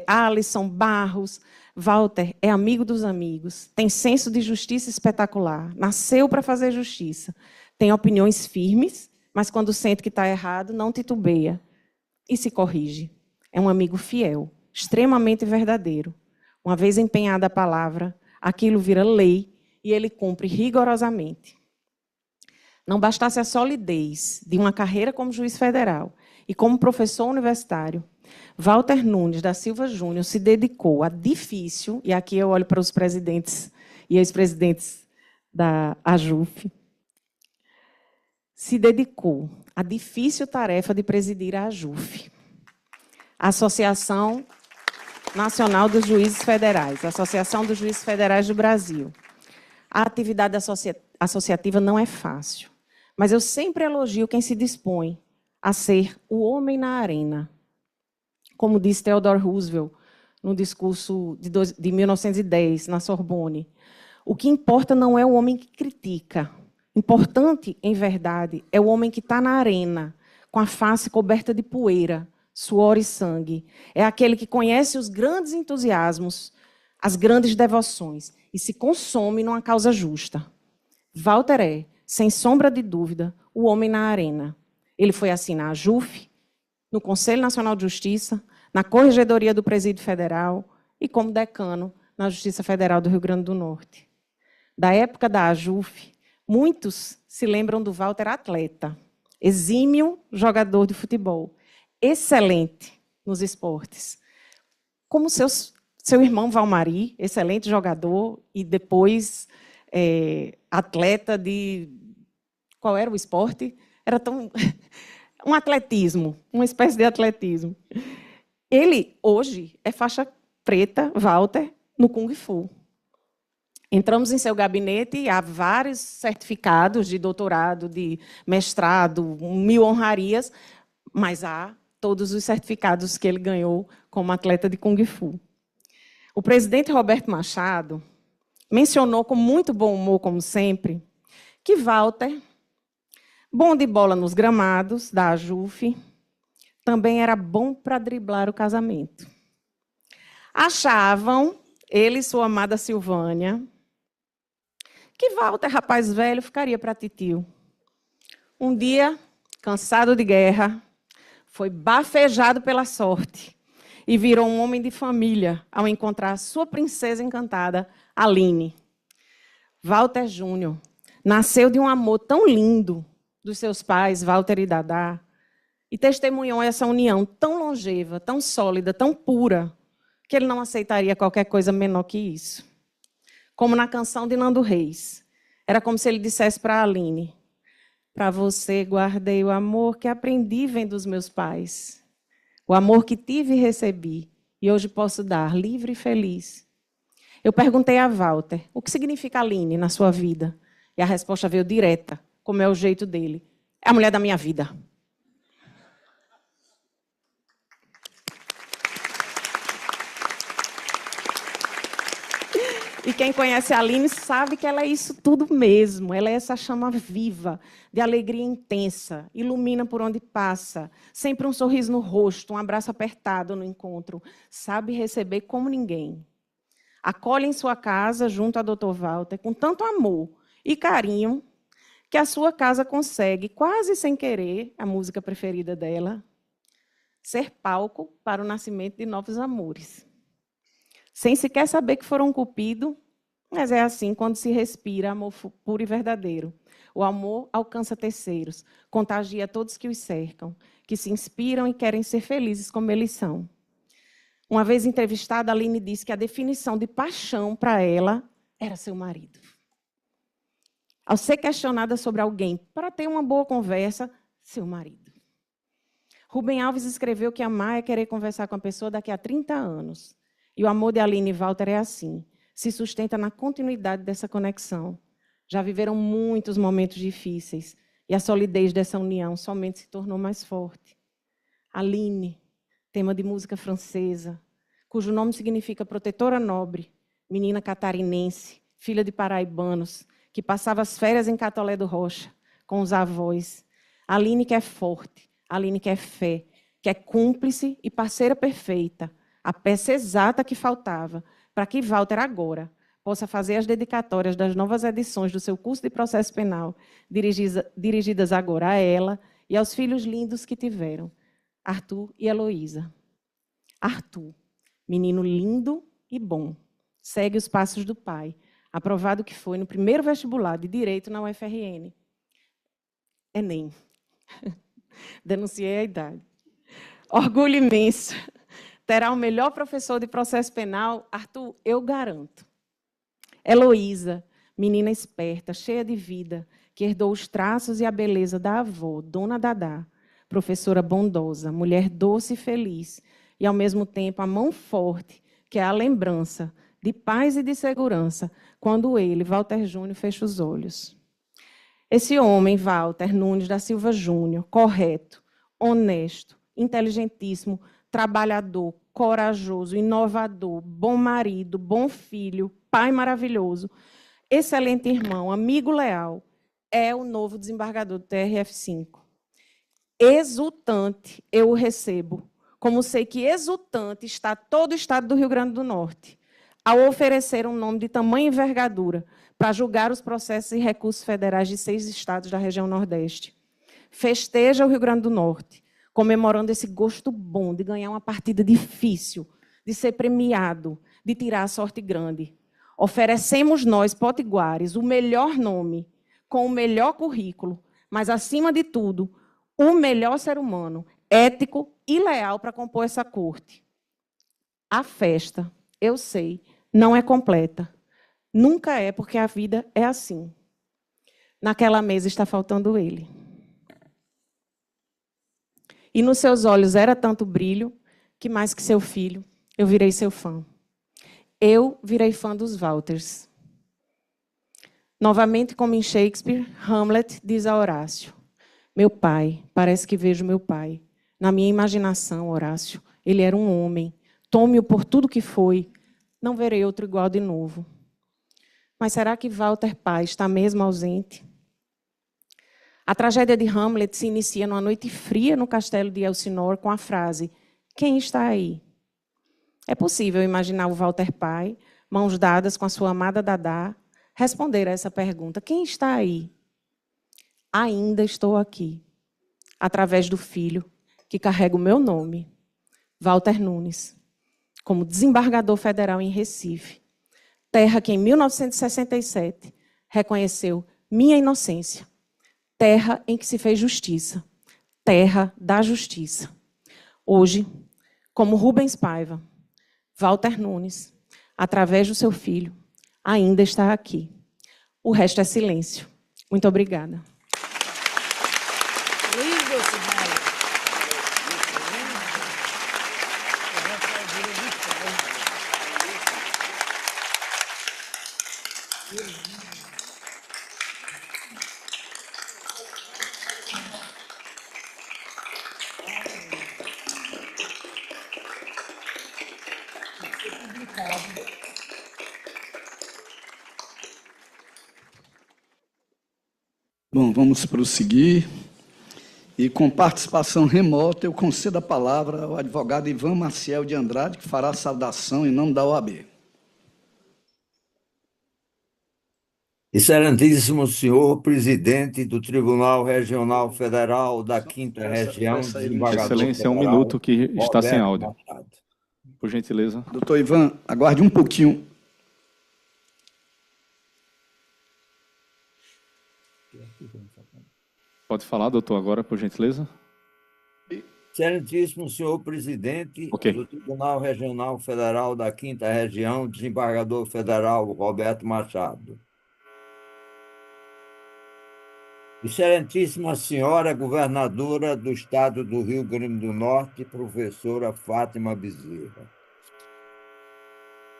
Alisson, Barros, Walter é amigo dos amigos, tem senso de justiça espetacular, nasceu para fazer justiça, tem opiniões firmes, mas quando sente que está errado, não titubeia e se corrige. É um amigo fiel, extremamente verdadeiro. Uma vez empenhada a palavra, aquilo vira lei e ele cumpre rigorosamente. Não bastasse a solidez de uma carreira como juiz federal e como professor universitário, Walter Nunes da Silva Júnior se dedicou a difícil, e aqui eu olho para os presidentes e ex-presidentes da AJUF, se dedicou à difícil tarefa de presidir a AJUF, a Associação Nacional dos Juízes Federais, a Associação dos Juízes Federais do Brasil. A atividade associativa não é fácil, mas eu sempre elogio quem se dispõe a ser o homem na arena. Como disse Theodore Roosevelt no discurso de 1910, na Sorbonne, o que importa não é o homem que critica. Importante, em verdade, é o homem que está na arena, com a face coberta de poeira, suor e sangue. É aquele que conhece os grandes entusiasmos, as grandes devoções, e se consome numa causa justa. Walter é, sem sombra de dúvida, o homem na arena. Ele foi assim na AJUF, no Conselho Nacional de Justiça, na Corregedoria do Presídio Federal e como decano na Justiça Federal do Rio Grande do Norte. Da época da AJUF, muitos se lembram do Walter atleta, exímio jogador de futebol, excelente nos esportes. Como seu irmão Valmari, excelente jogador e depois atleta de... Qual era o esporte? Era tão... um atletismo, uma espécie de atletismo. Ele, hoje, é faixa preta, Walter, no Kung Fu. Entramos em seu gabinete e há vários certificados de doutorado, de mestrado, 1000 honrarias, mas há todos os certificados que ele ganhou como atleta de Kung Fu. O presidente Roberto Machado mencionou com muito bom humor, como sempre, que Walter, bom de bola nos gramados da AJUF, também era bom para driblar o casamento. Achavam, ele e sua amada Silvânia, que Walter, rapaz velho, ficaria para titio. Um dia, cansado de guerra, foi bafejado pela sorte e virou um homem de família ao encontrar sua princesa encantada, Aline. Walter Júnior nasceu de um amor tão lindo dos seus pais, Walter e Dadá, e testemunhou essa união tão longeva, tão sólida, tão pura, que ele não aceitaria qualquer coisa menor que isso. Como na canção de Nando Reis. Era como se ele dissesse para a Aline: para você guardei o amor que aprendi vem dos meus pais. O amor que tive e recebi, e hoje posso dar, livre e feliz. Eu perguntei a Walter, o que significa Aline na sua vida? E a resposta veio direta, como é o jeito dele. É a mulher da minha vida. E quem conhece a Aline sabe que ela é isso tudo mesmo. Ela é essa chama viva, de alegria intensa, ilumina por onde passa, sempre um sorriso no rosto, um abraço apertado no encontro. Sabe receber como ninguém. Acolhe em sua casa, junto a Dr. Walter, com tanto amor e carinho, que a sua casa consegue, quase sem querer, a música preferida dela, ser palco para o nascimento de novos amores. Sem sequer saber que foram cupido, mas é assim quando se respira amor puro e verdadeiro. O amor alcança terceiros, contagia todos que os cercam, que se inspiram e querem ser felizes como eles são. Uma vez entrevistada, a Aline disse que a definição de paixão para ela era seu marido. Ao ser questionada sobre alguém para ter uma boa conversa, seu marido. Rubem Alves escreveu que amar é querer conversar com a pessoa daqui a 30 anos. E o amor de Aline e Walter é assim, se sustenta na continuidade dessa conexão. Já viveram muitos momentos difíceis e a solidez dessa união somente se tornou mais forte. Aline, tema de música francesa, cujo nome significa protetora nobre, menina catarinense, filha de paraibanos, que passava as férias em Catolé do Rocha, com os avós. Aline que é forte, Aline que é fé, que é cúmplice e parceira perfeita, a peça exata que faltava para que Walter agora possa fazer as dedicatórias das novas edições do seu curso de processo penal, dirigidas agora a ela e aos filhos lindos que tiveram, Arthur e Heloísa. Arthur, menino lindo e bom, segue os passos do pai, aprovado que foi no primeiro vestibular de Direito na UFRN. Enem. Denunciei a idade. Orgulho imenso. Terá o melhor professor de processo penal, Arthur, eu garanto. Heloísa, menina esperta, cheia de vida, que herdou os traços e a beleza da avó, Dona Dadá, professora bondosa, mulher doce e feliz, e, ao mesmo tempo, a mão forte, que é a lembrança de paz e de segurança, quando ele, Walter Júnior, fecha os olhos. Esse homem, Walter Nunes da Silva Júnior, correto, honesto, inteligentíssimo, trabalhador, corajoso, inovador, bom marido, bom filho, pai maravilhoso, excelente irmão, amigo leal, é o novo desembargador do TRF5. Exultante eu o recebo, como sei que exultante está todo o estado do Rio Grande do Norte, ao oferecer um nome de tamanha envergadura para julgar os processos e recursos federais de 6 estados da região Nordeste. Festeja o Rio Grande do Norte, comemorando esse gosto bom de ganhar uma partida difícil, de ser premiado, de tirar a sorte grande. Oferecemos nós, potiguares, o melhor nome, com o melhor currículo, mas, acima de tudo, o melhor ser humano, ético e leal para compor essa corte. A festa, eu sei, não é completa. Nunca é, porque a vida é assim. Naquela mesa está faltando ele. E nos seus olhos era tanto brilho, que mais que seu filho, eu virei seu fã. Eu virei fã dos Walters. Novamente, como em Shakespeare, Hamlet diz a Horácio: meu pai, parece que vejo meu pai. Na minha imaginação, Horácio, ele era um homem. Tome-o por tudo que foi. Não verei outro igual de novo. Mas será que Walter Pai está mesmo ausente? A tragédia de Hamlet se inicia numa noite fria no castelo de Elsinore com a frase: quem está aí? É possível imaginar o Walter Pai, mãos dadas com a sua amada Dadá, responder a essa pergunta: quem está aí? Ainda estou aqui, através do filho que carrega o meu nome, Walter Nunes, como desembargador federal em Recife, terra que em 1967 reconheceu minha inocência, terra em que se fez justiça, terra da justiça. Hoje, como Rubens Paiva, Walter Nunes, através do seu filho, ainda está aqui. O resto é silêncio. Muito obrigada. Bom, vamos prosseguir. E com participação remota, eu concedo a palavra ao advogado Ivan Maciel de Andrade, que fará a saudação em nome da OAB. Excelentíssimo senhor presidente do Tribunal Regional Federal da Quinta Região, desembargador Excelência, um federal, minuto que está sem Roberto áudio. Machado. Por gentileza. Doutor Ivan, aguarde um pouquinho. Pode falar, doutor, agora, por gentileza? Excelentíssimo senhor presidente do Tribunal Regional Federal da Quinta Região, desembargador federal Roberto Machado. Excelentíssima senhora governadora do Estado do Rio Grande do Norte, professora Fátima Bezerra.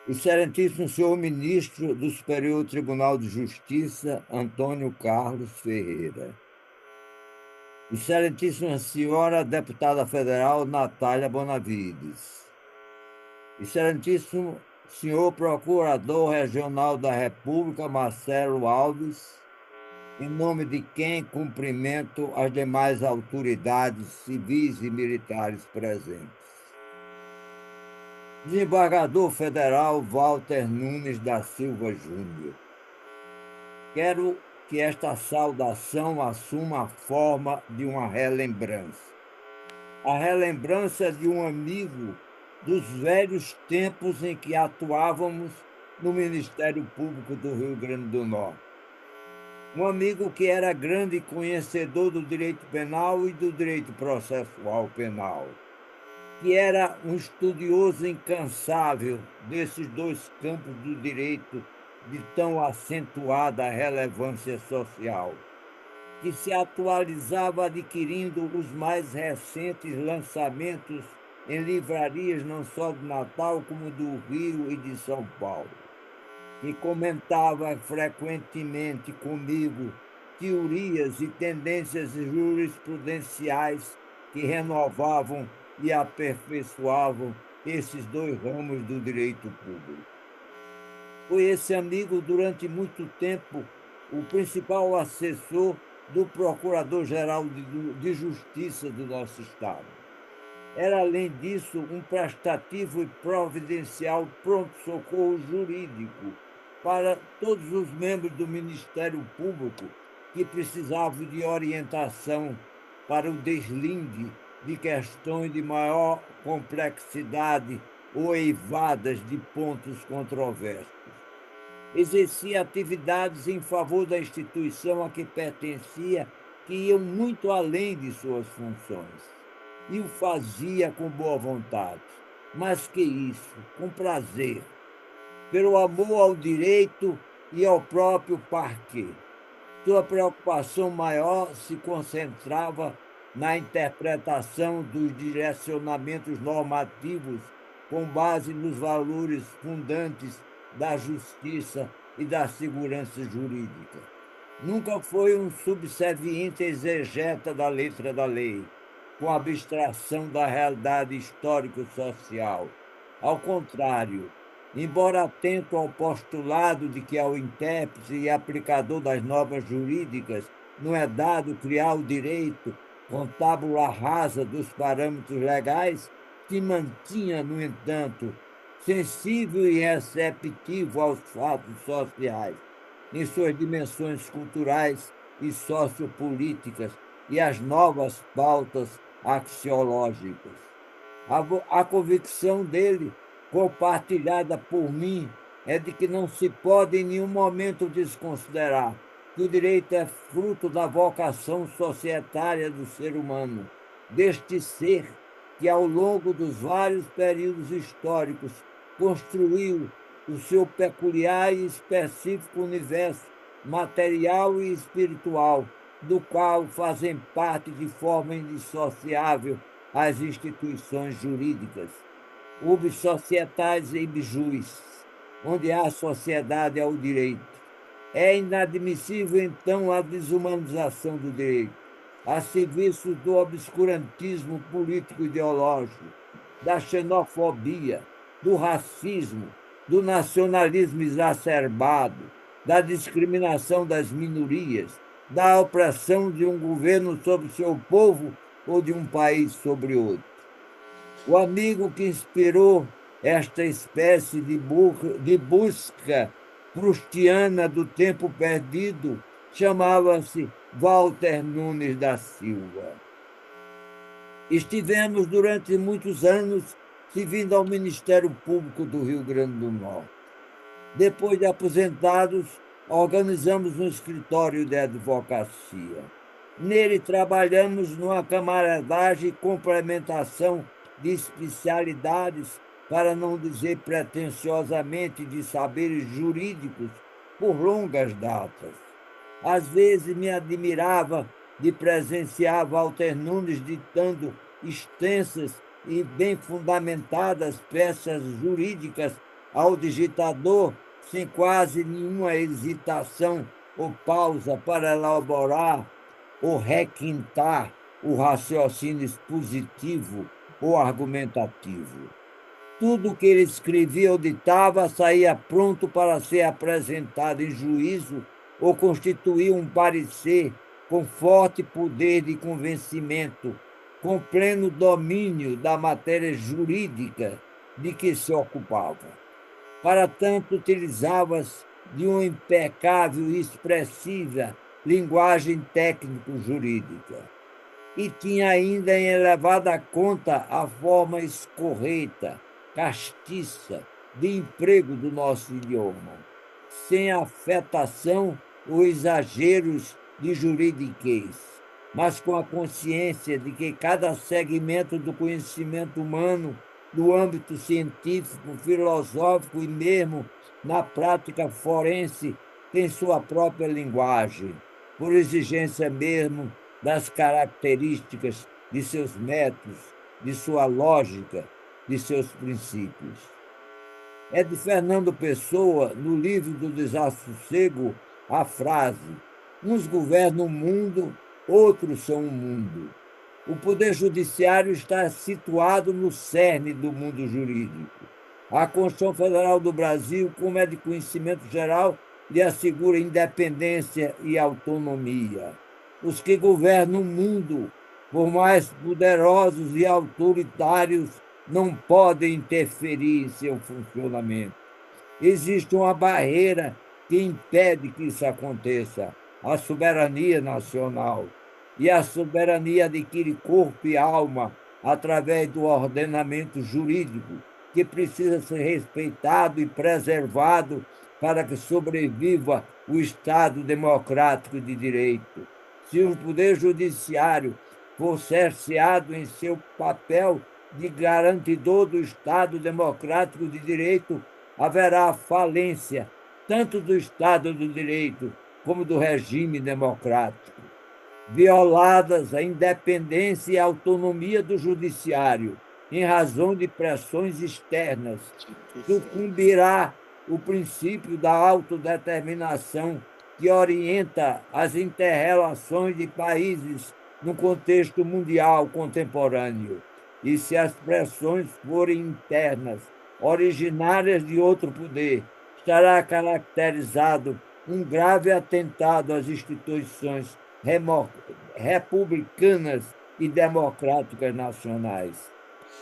Excelentíssimo senhor ministro do Superior Tribunal de Justiça, Antônio Carlos Ferreira. Excelentíssima senhora deputada federal, Natália Bonavides. Excelentíssimo senhor procurador regional da República, Marcelo Alves, em nome de quem cumprimento as demais autoridades civis e militares presentes. Desembargador federal Walter Nunes da Silva Júnior. Quero que esta saudação assuma a forma de uma relembrança. A relembrança de um amigo dos velhos tempos em que atuávamos no Ministério Público do Rio Grande do Norte. Um amigo que era grande conhecedor do direito penal e do direito processual penal, que era um estudioso incansável desses dois campos do direito de tão acentuada relevância social, que se atualizava adquirindo os mais recentes lançamentos em livrarias não só de Natal, como do Rio e de São Paulo, que comentava frequentemente comigo teorias e tendências jurisprudenciais que renovavam e aperfeiçoavam esses dois ramos do direito público. Foi esse amigo, durante muito tempo, o principal assessor do Procurador-Geral de Justiça do nosso Estado. Era, além disso, um prestativo e providencial pronto-socorro jurídico para todos os membros do Ministério Público que precisavam de orientação para o deslinde de questões de maior complexidade ou eivadas de pontos controversos. exercia atividades em favor da instituição a que pertencia que iam muito além de suas funções. E o fazia com boa vontade. Mais que isso, com prazer, pelo amor ao direito e ao próprio parquê. Sua preocupação maior se concentrava na interpretação dos direcionamentos normativos com base nos valores fundantes da justiça e da segurança jurídica. Nunca foi um subserviente exegeta da letra da lei, com abstração da realidade histórico-social. Ao contrário, embora atento ao postulado de que ao intérprete e aplicador das normas jurídicas não é dado criar o direito com tábula rasa dos parâmetros legais, se mantinha, no entanto, sensível e receptivo aos fatos sociais, em suas dimensões culturais e sociopolíticas e às novas pautas axiológicas. A convicção dele, compartilhada por mim, é de que não se pode em nenhum momento desconsiderar que o direito é fruto da vocação societária do ser humano, deste ser que, ao longo dos vários períodos históricos, construiu o seu peculiar e específico universo material e espiritual, do qual fazem parte de forma indissociável as instituições jurídicas. Ubi societas ibi juris, onde há sociedade há o direito. É inadmissível, então, a desumanização do direito, a serviço do obscurantismo político-ideológico, da xenofobia, do racismo, do nacionalismo exacerbado, da discriminação das minorias, da opressão de um governo sobre seu povo ou de um país sobre outro. O amigo que inspirou esta espécie de busca proustiana do tempo perdido chamava-se Walter Nunes da Silva. Estivemos durante muitos anos servindo ao Ministério Público do Rio Grande do Norte. Depois de aposentados, organizamos um escritório de advocacia. Nele trabalhamos numa camaradagem e complementação de especialidades, para não dizer pretensiosamente de saberes jurídicos, por longas datas. Às vezes me admirava de presenciar Walter Nunes ditando extensas e bem fundamentadas peças jurídicas ao digitador, sem quase nenhuma hesitação ou pausa para elaborar ou requintar o raciocínio expositivo ou argumentativo. Tudo o que ele escrevia ou ditava saía pronto para ser apresentado em juízo ou constituir um parecer com forte poder de convencimento, com pleno domínio da matéria jurídica de que se ocupava. Para tanto, utilizava-se de uma impecável e expressiva linguagem técnico-jurídica. E tinha ainda em elevada conta a forma escorreita, castiça, de emprego do nosso idioma, sem afetação ou exageros de juridiquês, mas com a consciência de que cada segmento do conhecimento humano, no âmbito científico, filosófico e mesmo na prática forense, tem sua própria linguagem, por exigência mesmo das características de seus métodos, de sua lógica, de seus princípios. É de Fernando Pessoa, no livro do Desassossego, a frase: uns governam o mundo, outros são o mundo. O Poder Judiciário está situado no cerne do mundo jurídico. A Constituição Federal do Brasil, como é de conhecimento geral, lhe assegura independência e autonomia. Os que governam o mundo, por mais poderosos e autoritários, não podem interferir em seu funcionamento. Existe uma barreira que impede que isso aconteça: a soberania nacional. E a soberania adquire corpo e alma através do ordenamento jurídico, que precisa ser respeitado e preservado para que sobreviva o Estado democrático de direito. Se o Poder Judiciário for cerceado em seu papel de garantidor do Estado democrático de direito, haverá falência tanto do Estado do direito como do regime democrático. Violadas a independência e a autonomia do judiciário em razão de pressões externas, sucumbirá o princípio da autodeterminação que orienta as interrelações de países no contexto mundial contemporâneo. E se as pressões forem internas, originárias de outro poder, estará caracterizado um grave atentado às instituições republicanas e democráticas nacionais.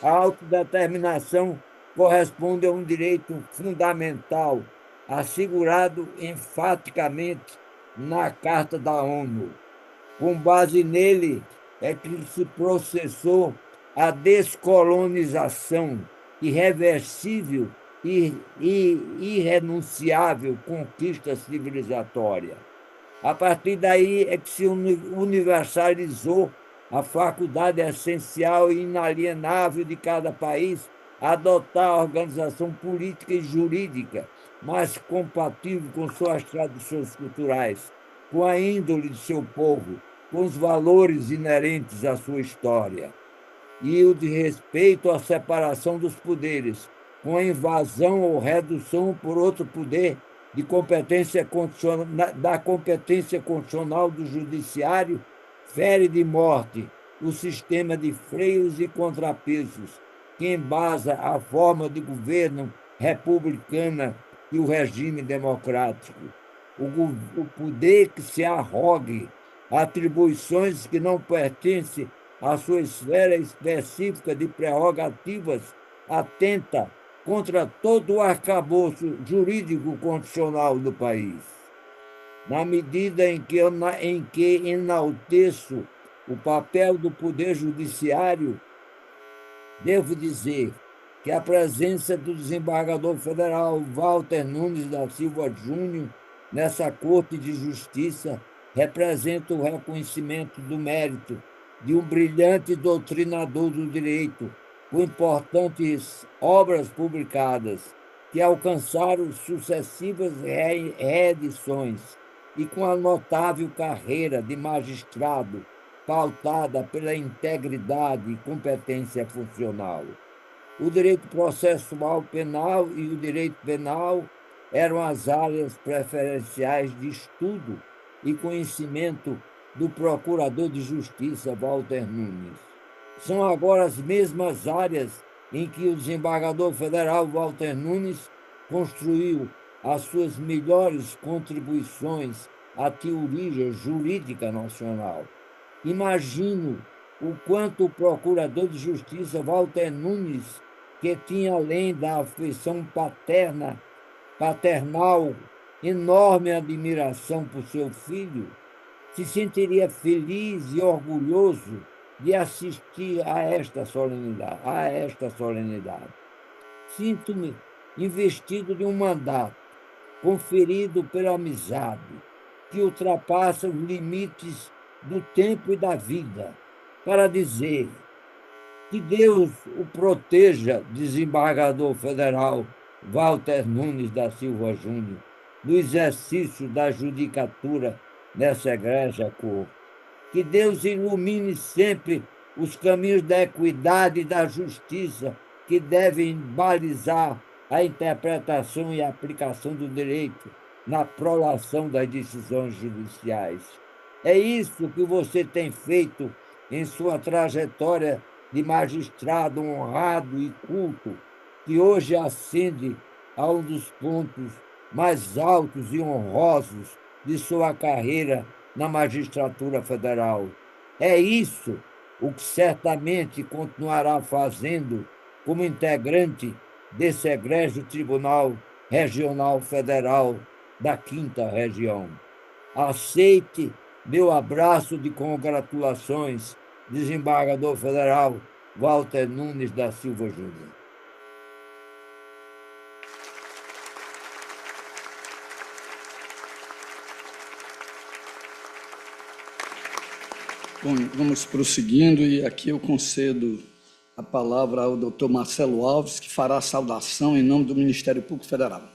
A autodeterminação corresponde a um direito fundamental, assegurado enfaticamente na Carta da ONU. Com base nele é que se processou a descolonização irreversível e irrenunciável conquista civilizatória. A partir daí é que se universalizou a faculdade essencial e inalienável de cada país a adotar a organização política e jurídica mais compatível com suas tradições culturais, com a índole de seu povo, com os valores inerentes à sua história. E o de respeito à separação dos poderes, com a invasão ou redução por outro poder de competência da competência constitucional do judiciário, fere de morte o sistema de freios e contrapesos que embasa a forma de governo republicana e o regime democrático. O poder que se arrogue atribuições que não pertencem à sua esfera específica de prerrogativas atenta contra todo o arcabouço jurídico constitucional do país. Na medida em que enalteço o papel do Poder Judiciário, devo dizer que a presença do desembargador federal Walter Nunes da Silva Júnior nessa Corte de Justiça representa o reconhecimento do mérito de um brilhante doutrinador do direito, com importantes obras publicadas, que alcançaram sucessivas reedições, e com a notável carreira de magistrado, pautada pela integridade e competência funcional. O direito processual penal e o direito penal eram as áreas preferenciais de estudo e conhecimento do Procurador de Justiça, Walter Nunes. São agora as mesmas áreas em que o desembargador federal Walter Nunes construiu as suas melhores contribuições à teoria jurídica nacional. Imagino o quanto o Procurador de Justiça Walter Nunes, que tinha além da afeição paternal, enorme admiração por seu filho, se sentiria feliz e orgulhoso de assistir a esta solenidade. Sinto-me investido de um mandato conferido pela amizade, que ultrapassa os limites do tempo e da vida, para dizer que Deus o proteja, desembargador federal Walter Nunes da Silva Júnior, no exercício da judicatura nessa egrégia corte. Que Deus ilumine sempre os caminhos da equidade e da justiça que devem balizar a interpretação e a aplicação do direito na prolação das decisões judiciais. É isso que você tem feito em sua trajetória de magistrado honrado e culto, que hoje ascende a um dos pontos mais altos e honrosos de sua carreira na magistratura federal. É isso o que certamente continuará fazendo como integrante desse egrégio Tribunal Regional Federal da 5ª Região. Aceite meu abraço de congratulações, desembargador federal Walter Nunes da Silva Júnior. Bom, vamos prosseguindo, e aqui eu concedo a palavra ao doutor Marcelo Alves, que fará a saudação em nome do Ministério Público Federal.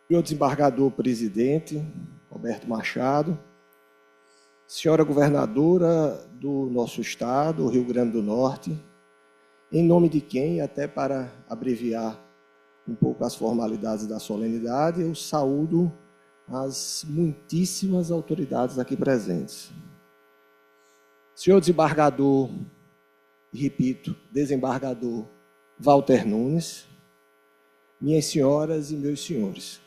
Senhor desembargador-presidente, Roberto Machado, senhora governadora do nosso estado, Rio Grande do Norte, em nome de quem, até para abreviar um pouco as formalidades da solenidade, eu saúdo as muitíssimas autoridades aqui presentes. Senhor desembargador, repito, desembargador Walter Nunes, minhas senhoras e meus senhores,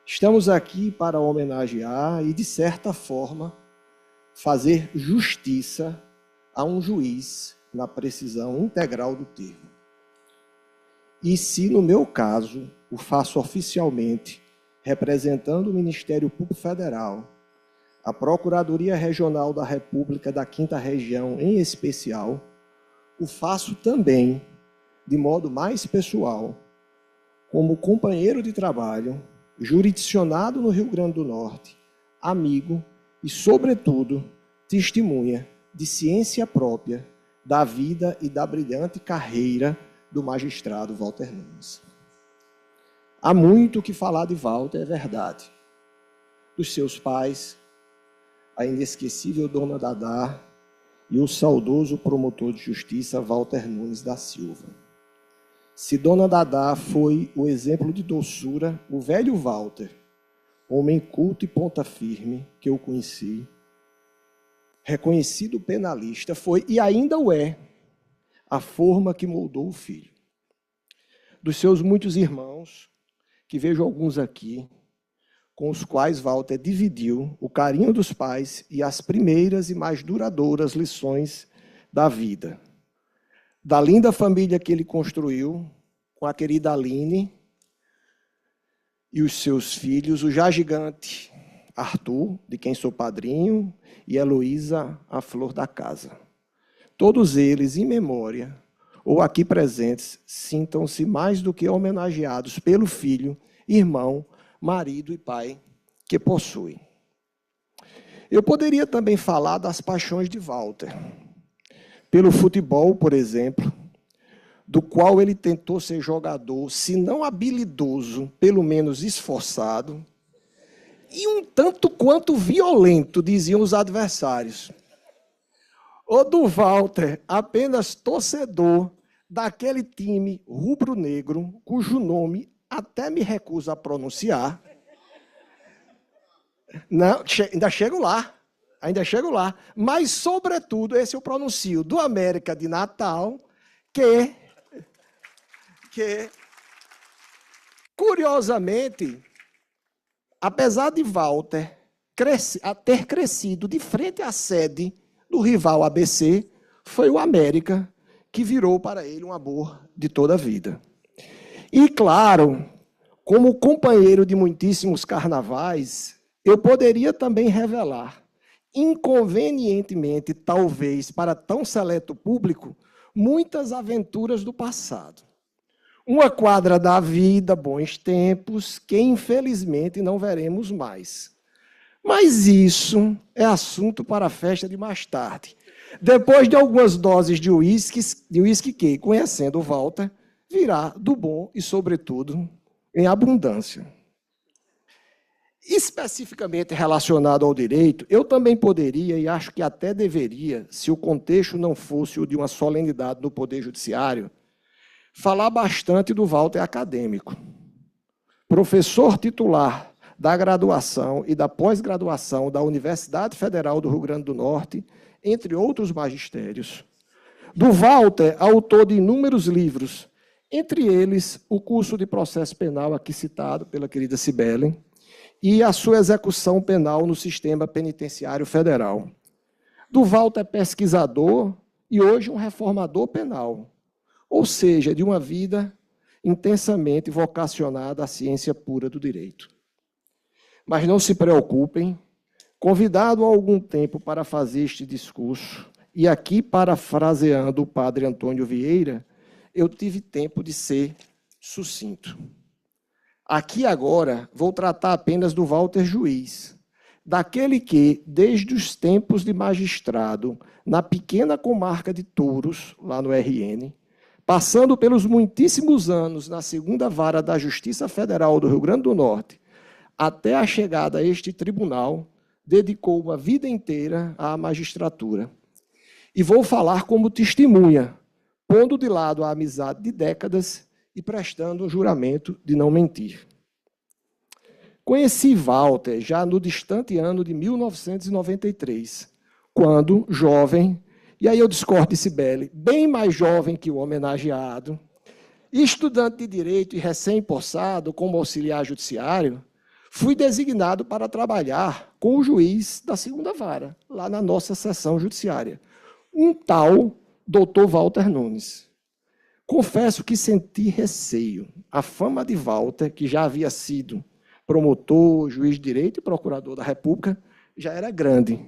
estamos aqui para homenagear e, de certa forma, fazer justiça a um juiz na precisão integral do termo. E se, no meu caso, o faço oficialmente, representando o Ministério Público Federal, a Procuradoria Regional da República da 5ª Região em especial, o faço também, de modo mais pessoal, como companheiro de trabalho, jurisdicionado no Rio Grande do Norte, amigo e, sobretudo, testemunha de ciência própria da vida e da brilhante carreira do magistrado Walter Nunes. Há muito o que falar de Walter, é verdade. Dos seus pais, a inesquecível Dona Dadá e o saudoso promotor de justiça Walter Nunes da Silva. Se Dona Dadá foi o exemplo de doçura, o velho Walter, homem culto e ponta firme que eu conheci, reconhecido penalista, foi e ainda o é a forma que moldou o filho. Dos seus muitos irmãos, que vejo alguns aqui, com os quais Walter dividiu o carinho dos pais e as primeiras e mais duradouras lições da vida. Da linda família que ele construiu, com a querida Aline e os seus filhos, o já gigante Arthur, de quem sou padrinho, e Heloísa, a flor da casa. Todos eles, em memória, ou aqui presentes, sintam-se mais do que homenageados pelo filho, irmão, marido e pai que possuem. Eu poderia também falar das paixões de Walter, pelo futebol, por exemplo, do qual ele tentou ser jogador, se não habilidoso, pelo menos esforçado, e um tanto quanto violento, diziam os adversários. O do Walter, apenas torcedor daquele time rubro-negro, cujo nome até me recuso a pronunciar. Não, ainda chego lá. Mas, sobretudo, esse eu pronuncio, do América de Natal, que curiosamente, apesar de Walter ter crescido de frente à sede do rival ABC, foi o América que virou para ele um amor de toda a vida. E, claro, como companheiro de muitíssimos carnavais, eu poderia também revelar, inconvenientemente, talvez, para tão seleto público, muitas aventuras do passado. Uma quadra da vida, bons tempos, que infelizmente não veremos mais. Mas isso é assunto para a festa de mais tarde. Depois de algumas doses de uísque que, conhecendo o Walter, virá do bom e, sobretudo, em abundância. Especificamente relacionado ao direito, eu também poderia, e acho que até deveria, se o contexto não fosse o de uma solenidade no Poder Judiciário, falar bastante do Walter acadêmico. Professor titular da graduação e da pós-graduação da Universidade Federal do Rio Grande do Norte, entre outros magistérios. Do Walter, autor de inúmeros livros, entre eles o curso de processo penal aqui citado pela querida Cibele, e a sua execução penal no sistema penitenciário federal. Do Walter, pesquisador e hoje um reformador penal, ou seja, de uma vida intensamente vocacionada à ciência pura do direito. Mas não se preocupem, Convidado há algum tempo para fazer este discurso, e aqui parafraseando o padre Antônio Vieira, eu tive tempo de ser sucinto. Aqui agora vou tratar apenas do Walter Juiz, daquele que, desde os tempos de magistrado, na pequena comarca de Touros, lá no RN, passando pelos muitíssimos anos na segunda vara da Justiça Federal do Rio Grande do Norte, até a chegada a este tribunal, dedicou uma vida inteira à magistratura. E vou falar como testemunha, pondo de lado a amizade de décadas e prestando um juramento de não mentir. Conheci Walter já no distante ano de 1993, quando, jovem, e aí eu discordo de Cibele, bem mais jovem que o homenageado, estudante de Direito e recém-possado como auxiliar judiciário, fui designado para trabalhar com o juiz da segunda vara, lá na nossa seção judiciária, um tal doutor Walter Nunes. Confesso que senti receio. A fama de Walter, que já havia sido promotor, juiz de direito e procurador da República, já era grande.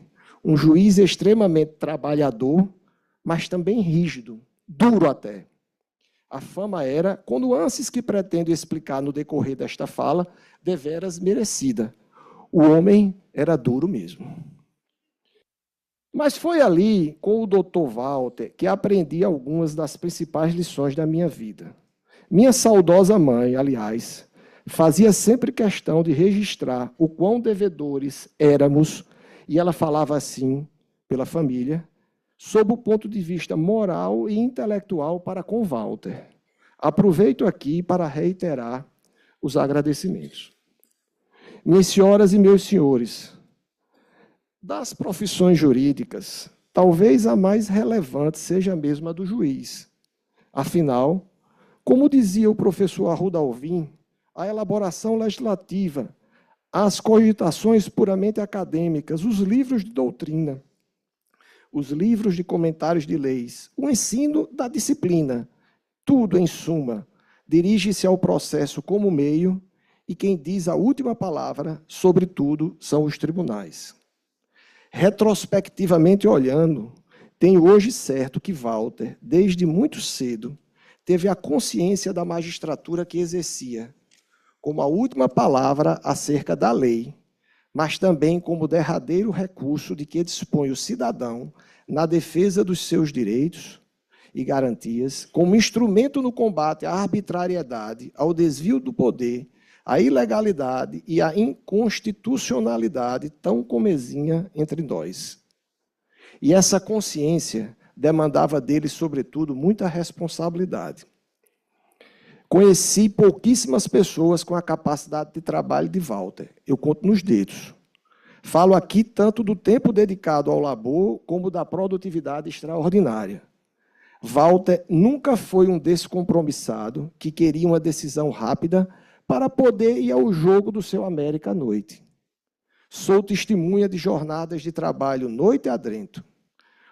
Um juiz extremamente trabalhador, mas também rígido, duro até. A fama era, com nuances que pretendo explicar no decorrer desta fala, deveras merecida. O homem era duro mesmo. Mas foi ali, com o Dr. Walter, que aprendi algumas das principais lições da minha vida. Minha saudosa mãe, aliás, fazia sempre questão de registrar o quão devedores éramos, e ela falava assim, pela família, sob o ponto de vista moral e intelectual para com Walter. Aproveito aqui para reiterar os agradecimentos. Minhas senhoras e meus senhores, das profissões jurídicas, talvez a mais relevante seja a mesma do juiz. Afinal, como dizia o professor Arruda Alvim, a elaboração legislativa, as cogitações puramente acadêmicas, os livros de doutrina, os livros de comentários de leis, o ensino da disciplina, tudo, em suma, dirige-se ao processo como meio e quem diz a última palavra, sobretudo, são os tribunais. Retrospectivamente olhando, tenho hoje certo que Walter, desde muito cedo, teve a consciência da magistratura que exercia, como a última palavra acerca da lei, mas também como derradeiro recurso de que dispõe o cidadão na defesa dos seus direitos e garantias, como instrumento no combate à arbitrariedade, ao desvio do poder, à ilegalidade e à inconstitucionalidade tão comezinha entre nós. E essa consciência demandava dele, sobretudo, muita responsabilidade. Conheci pouquíssimas pessoas com a capacidade de trabalho de Walter. Eu conto nos dedos. Falo aqui tanto do tempo dedicado ao labor, como da produtividade extraordinária. Walter nunca foi um descompromissado que queria uma decisão rápida para poder ir ao jogo do seu América à noite. Sou testemunha de jornadas de trabalho noite adentro.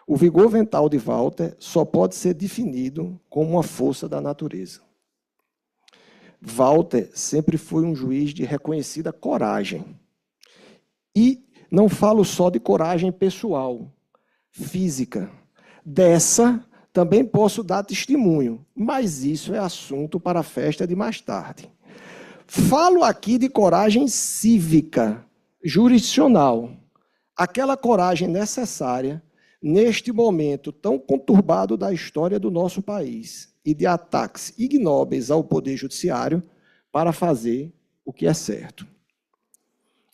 O vigor mental de Walter só pode ser definido como uma força da natureza. Walter sempre foi um juiz de reconhecida coragem. E não falo só de coragem pessoal, física. Dessa também posso dar testemunho, mas isso é assunto para a festa de mais tarde. Falo aqui de coragem cívica, jurisdicional. Aquela coragem necessária neste momento tão conturbado da história do nosso país e de ataques ignóbeis ao Poder Judiciário para fazer o que é certo.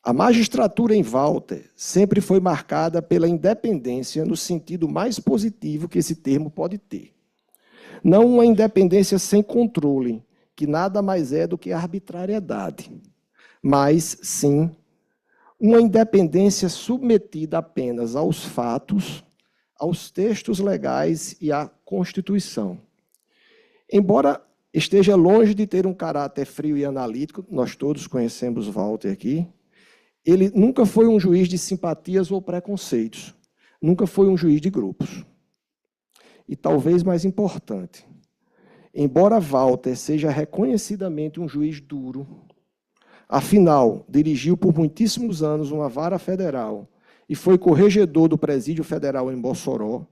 A magistratura em Walter sempre foi marcada pela independência no sentido mais positivo que esse termo pode ter. Não uma independência sem controle, que nada mais é do que arbitrariedade, mas, sim, uma independência submetida apenas aos fatos, aos textos legais e à Constituição. Embora esteja longe de ter um caráter frio e analítico, nós todos conhecemos Walter aqui, ele nunca foi um juiz de simpatias ou preconceitos, nunca foi um juiz de grupos. E talvez mais importante, embora Walter seja reconhecidamente um juiz duro, afinal, dirigiu por muitíssimos anos uma vara federal e foi corregedor do Presídio Federal em Mossoró,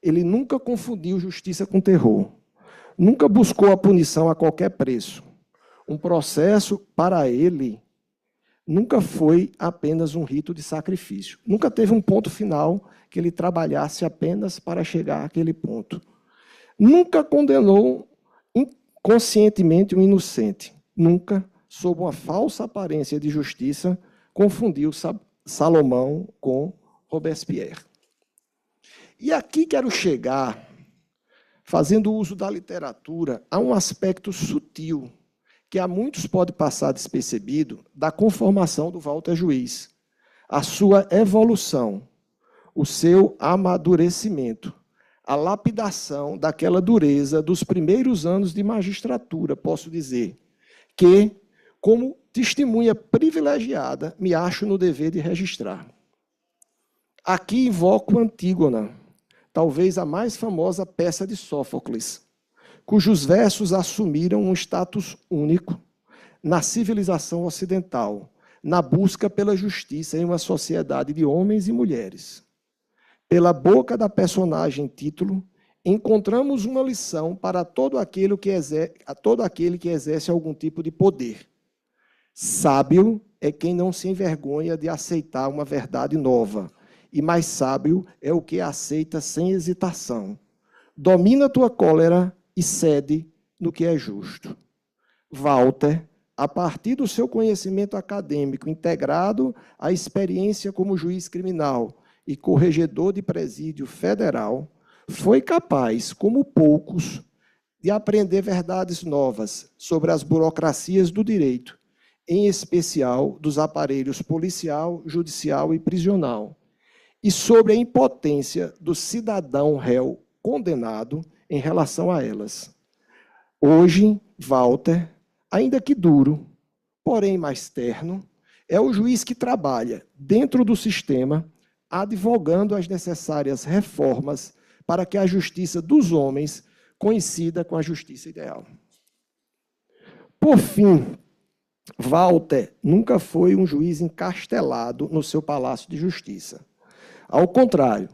ele nunca confundiu justiça com terror. Nunca buscou a punição a qualquer preço. Um processo, para ele, nunca foi apenas um rito de sacrifício. Nunca teve um ponto final que ele trabalhasse apenas para chegar àquele ponto. Nunca condenou inconscientemente um inocente. Nunca, sob uma falsa aparência de justiça, confundiu Salomão com Robespierre. E aqui quero chegar, fazendo uso da literatura, a um aspecto sutil, que a muitos pode passar despercebido, da conformação do Walter Juiz, a sua evolução, o seu amadurecimento, a lapidação daquela dureza dos primeiros anos de magistratura, posso dizer, que, como testemunha privilegiada, me acho no dever de registrar. Aqui invoco Antígona, talvez a mais famosa peça de Sófocles, cujos versos assumiram um status único na civilização ocidental, na busca pela justiça em uma sociedade de homens e mulheres. Pela boca da personagem título, encontramos uma lição para todo aquele que exerce algum tipo de poder. Sábio é quem não se envergonha de aceitar uma verdade nova, e mais sábio é o que a aceita sem hesitação. Domina tua cólera e cede no que é justo. Walter, a partir do seu conhecimento acadêmico integrado à experiência como juiz criminal e corregedor de presídio federal, foi capaz, como poucos, de aprender verdades novas sobre as burocracias do direito, em especial dos aparelhos policial, judicial e prisional, e sobre a impotência do cidadão réu condenado em relação a elas. Hoje, Walter, ainda que duro, porém mais terno, é o juiz que trabalha dentro do sistema, advogando as necessárias reformas para que a justiça dos homens coincida com a justiça ideal. Por fim, Walter nunca foi um juiz encastelado no seu palácio de justiça. Ao contrário,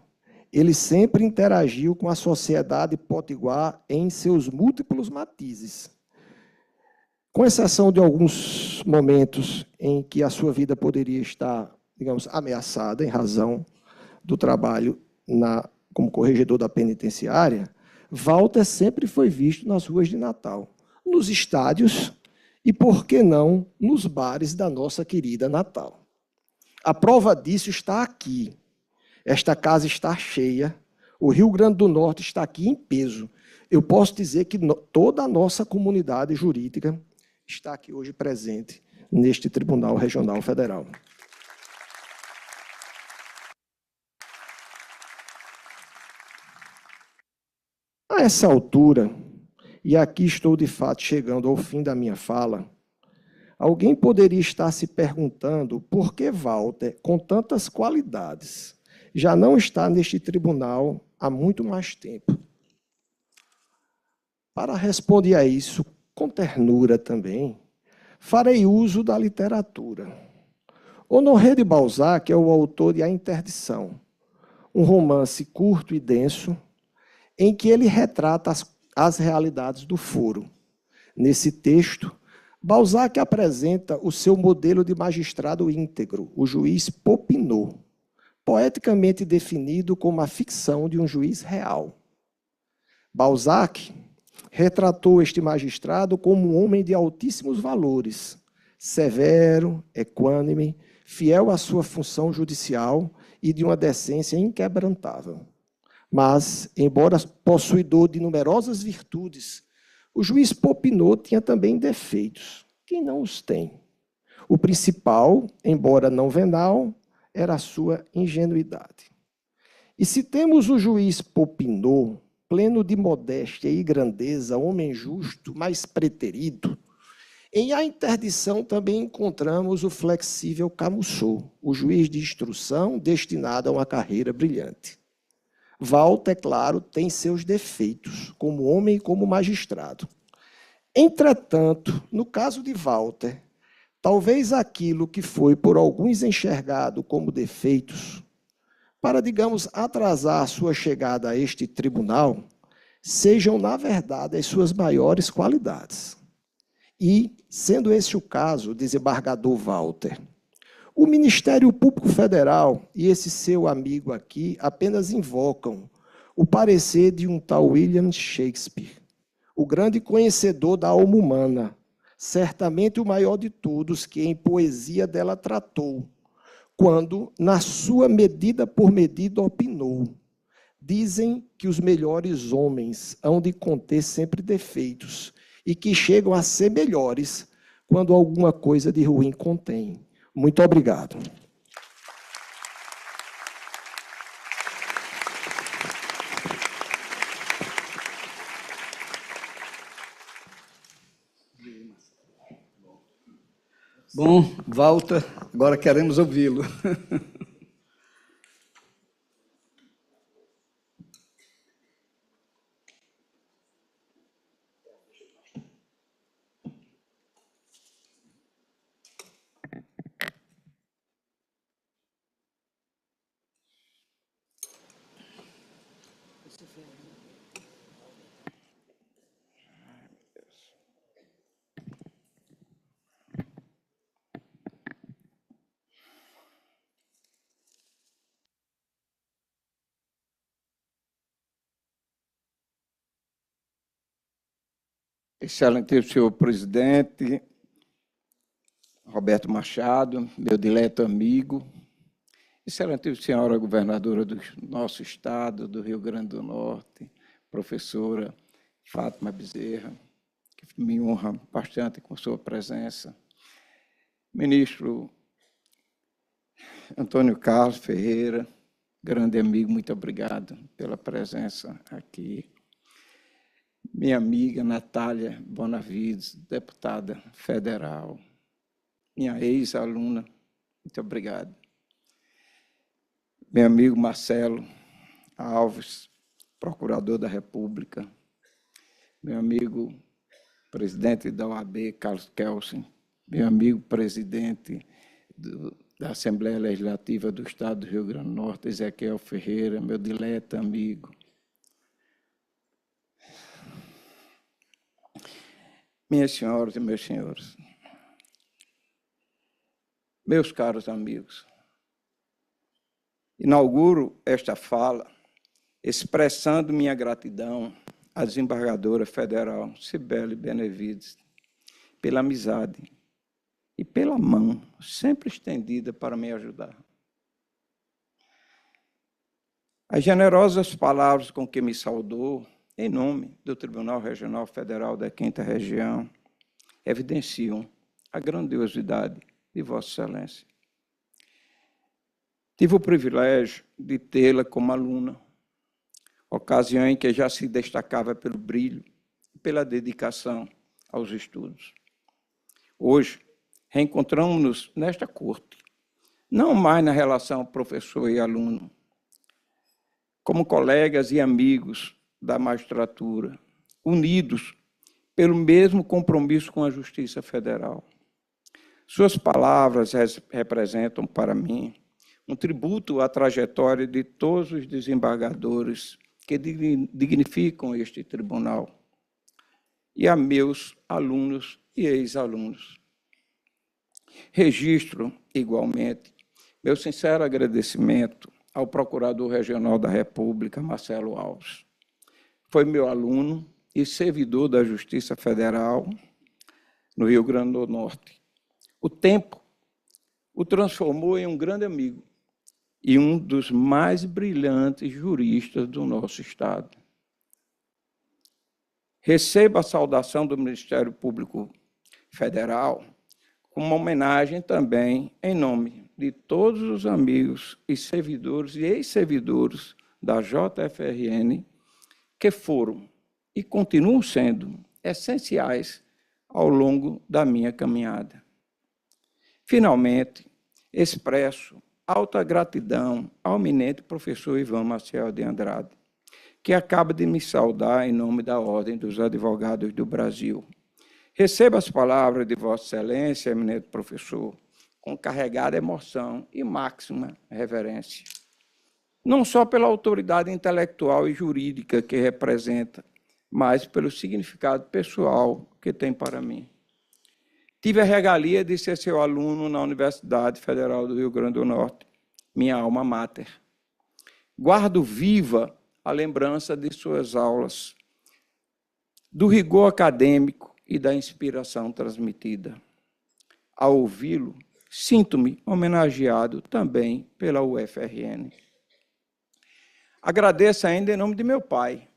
ele sempre interagiu com a sociedade potiguar em seus múltiplos matizes. Com exceção de alguns momentos em que a sua vida poderia estar, digamos, ameaçada em razão do trabalho como corregedor da penitenciária, Walter sempre foi visto nas ruas de Natal, nos estádios e, por que não, nos bares da nossa querida Natal. A prova disso está aqui. Esta casa está cheia, o Rio Grande do Norte está aqui em peso. Eu posso dizer que toda a nossa comunidade jurídica está aqui hoje presente neste Tribunal Regional Federal. A essa altura, e aqui estou de fato chegando ao fim da minha fala, alguém poderia estar se perguntando por que Walter, com tantas qualidades, já não está neste tribunal há muito mais tempo. Para responder a isso, com ternura também, farei uso da literatura. Honoré de Balzac é o autor de A Interdição, um romance curto e denso, em que ele retrata as realidades do foro. Nesse texto, Balzac apresenta o seu modelo de magistrado íntegro, o juiz Popinot, poeticamente definido como a ficção de um juiz real. Balzac retratou este magistrado como um homem de altíssimos valores, severo, equânime, fiel à sua função judicial e de uma decência inquebrantável. Mas, embora possuidor de numerosas virtudes, o juiz Popinot tinha também defeitos. Quem não os tem? O principal, embora não venal, era a sua ingenuidade. E se temos o juiz Popinot, pleno de modéstia e grandeza, homem justo, mas preterido, em A Interdição também encontramos o flexível Camusot, o juiz de instrução destinado a uma carreira brilhante. Walter, claro, tem seus defeitos, como homem e como magistrado. Entretanto, no caso de Walter, talvez aquilo que foi por alguns enxergado como defeitos, para, digamos, atrasar a sua chegada a este tribunal, sejam, na verdade, as suas maiores qualidades. E, sendo esse o caso, desembargador Walter, o Ministério Público Federal e esse seu amigo aqui apenas invocam o parecer de um tal William Shakespeare, o grande conhecedor da alma humana, certamente o maior de todos que em poesia dela tratou, quando, na sua medida por medida, opinou: dizem que os melhores homens hão de conter sempre defeitos e que chegam a ser melhores quando alguma coisa de ruim contém. Muito obrigado. Bom, Walter, agora queremos ouvi-lo. Excelentíssimo senhor presidente, Roberto Machado, meu dileto amigo, excelentíssima senhora governadora do nosso estado, do Rio Grande do Norte, professora Fátima Bezerra, que me honra bastante com sua presença, ministro Antônio Carlos Ferreira, grande amigo, muito obrigado pela presença aqui. Minha amiga Natália Bonavides, deputada federal, minha ex-aluna, muito obrigado. Meu amigo Marcelo Alves, procurador da República, meu amigo presidente da OAB, Carlos Kelsen, meu amigo presidente da Assembleia Legislativa do Estado do Rio Grande do Norte, Ezequiel Ferreira, meu dileto amigo. Minhas senhoras e meus senhores, meus caros amigos, inauguro esta fala expressando minha gratidão à desembargadora federal Cibele Benevides pela amizade e pela mão sempre estendida para me ajudar. As generosas palavras com que me saudou, em nome do Tribunal Regional Federal da 5ª Região, evidenciam a grandiosidade de Vossa Excelência. Tive o privilégio de tê-la como aluna, ocasião em que já se destacava pelo brilho e pela dedicação aos estudos. Hoje, reencontramos-nos nesta corte, não mais na relação professor e aluno, como colegas e amigos da magistratura, unidos pelo mesmo compromisso com a Justiça Federal. Suas palavras representam, para mim, um tributo à trajetória de todos os desembargadores que dignificam este tribunal e a meus alunos e ex-alunos. Registro, igualmente, meu sincero agradecimento ao Procurador Regional da República, Marcelo Alves. Foi meu aluno e servidor da Justiça Federal no Rio Grande do Norte. O tempo o transformou em um grande amigo e um dos mais brilhantes juristas do nosso Estado. Receba a saudação do Ministério Público Federal como uma homenagem também em nome de todos os amigos e servidores e ex-servidores da JFRN que foram e continuam sendo essenciais ao longo da minha caminhada. Finalmente, expresso alta gratidão ao eminente professor Ivan Maciel de Andrade, que acaba de me saudar em nome da Ordem dos Advogados do Brasil. Receba as palavras de Vossa Excelência, eminente professor, com carregada emoção e máxima reverência. não só pela autoridade intelectual e jurídica que representa, mas pelo significado pessoal que tem para mim. Tive a regalia de ser seu aluno na Universidade Federal do Rio Grande do Norte, minha alma mater. Guardo viva a lembrança de suas aulas, do rigor acadêmico e da inspiração transmitida. Ao ouvi-lo, sinto-me homenageado também pela UFRN. Agradeço ainda em nome de meu pai,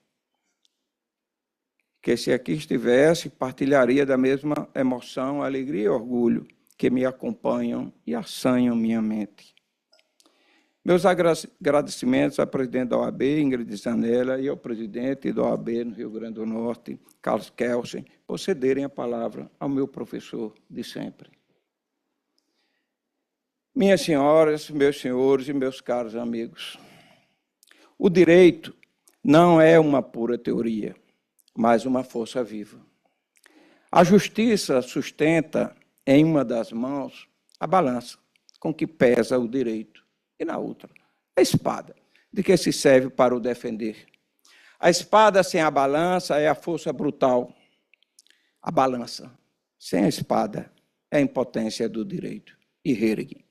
que se aqui estivesse, partilharia da mesma emoção, alegria e orgulho que me acompanham e assanham minha mente. Meus agradecimentos à presidente da OAB, Ingrid Zanella, e ao presidente da OAB no Rio Grande do Norte, Carlos Kelsen, por cederem a palavra ao meu professor de sempre. Minhas senhoras, meus senhores e meus caros amigos, o direito não é uma pura teoria, mas uma força viva. A justiça sustenta em uma das mãos a balança com que pesa o direito e na outra a espada, de que se serve para o defender. A espada sem a balança é a força brutal. A balança sem a espada é a impotência do direito e ergue.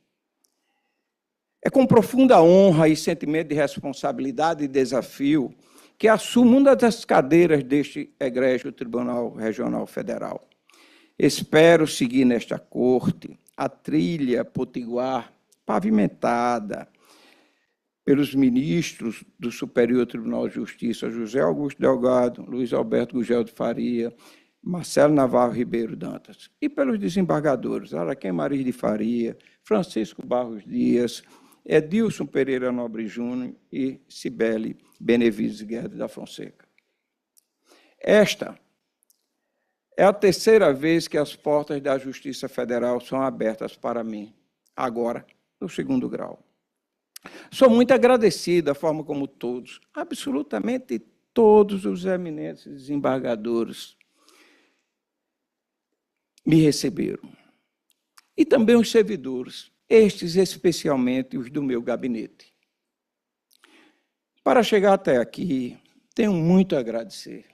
É com profunda honra e sentimento de responsabilidade e desafio que assumo uma das cadeiras deste egrégio Tribunal Regional Federal. Espero seguir nesta corte a trilha potiguar pavimentada pelos ministros do Superior Tribunal de Justiça, José Augusto Delgado, Luiz Alberto Gugel de Faria, Marcelo Navarro Ribeiro Dantas, e pelos desembargadores Araquém Maris de Faria, Francisco Barros Dias, Edilson Pereira Nobre Júnior e Cibele Benevides Guedes da Fonseca. Esta é a terceira vez que as portas da Justiça Federal são abertas para mim, agora no 2º grau. Sou muito agradecido da forma como todos, absolutamente todos os eminentes desembargadores me receberam. E também os servidores, estes especialmente os do meu gabinete. Para chegar até aqui, tenho muito a agradecer.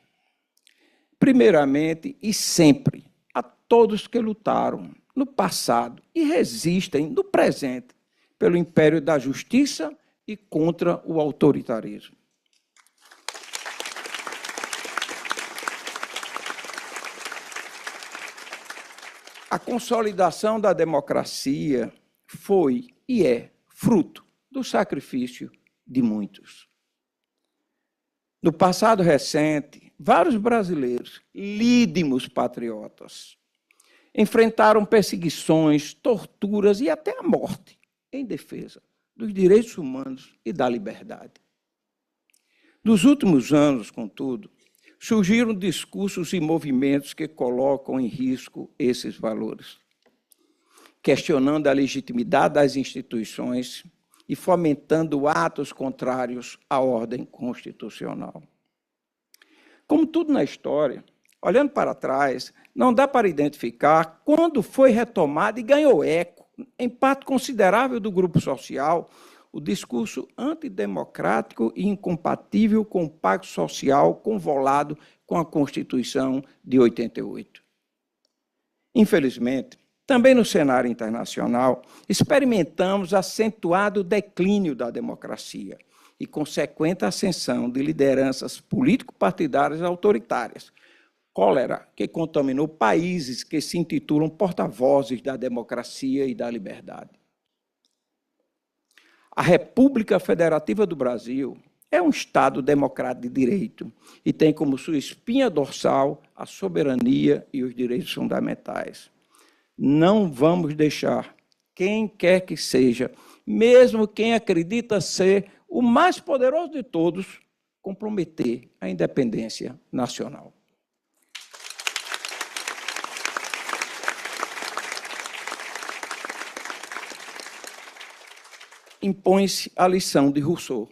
Primeiramente e sempre a todos que lutaram no passado e resistem no presente pelo império da justiça e contra o autoritarismo. A consolidação da democracia foi e é fruto do sacrifício de muitos. No passado recente, vários brasileiros, lídimos patriotas, enfrentaram perseguições, torturas e até a morte em defesa dos direitos humanos e da liberdade. Nos últimos anos, contudo, surgiram discursos e movimentos que colocam em risco esses valores, questionando a legitimidade das instituições e fomentando atos contrários à ordem constitucional. Como tudo na história, olhando para trás, não dá para identificar quando foi retomado e ganhou eco, em parte considerável do grupo social, o discurso antidemocrático e incompatível com o pacto social convolado com a Constituição de 88. Infelizmente, também no cenário internacional, experimentamos acentuado declínio da democracia e consequente ascensão de lideranças político-partidárias autoritárias, cólera que contaminou países que se intitulam porta-vozes da democracia e da liberdade. A República Federativa do Brasil é um Estado democrático de direito e tem como sua espinha dorsal a soberania e os direitos fundamentais. Não vamos deixar quem quer que seja, mesmo quem acredita ser o mais poderoso de todos, comprometer a independência nacional. Impõe-se a lição de Rousseau.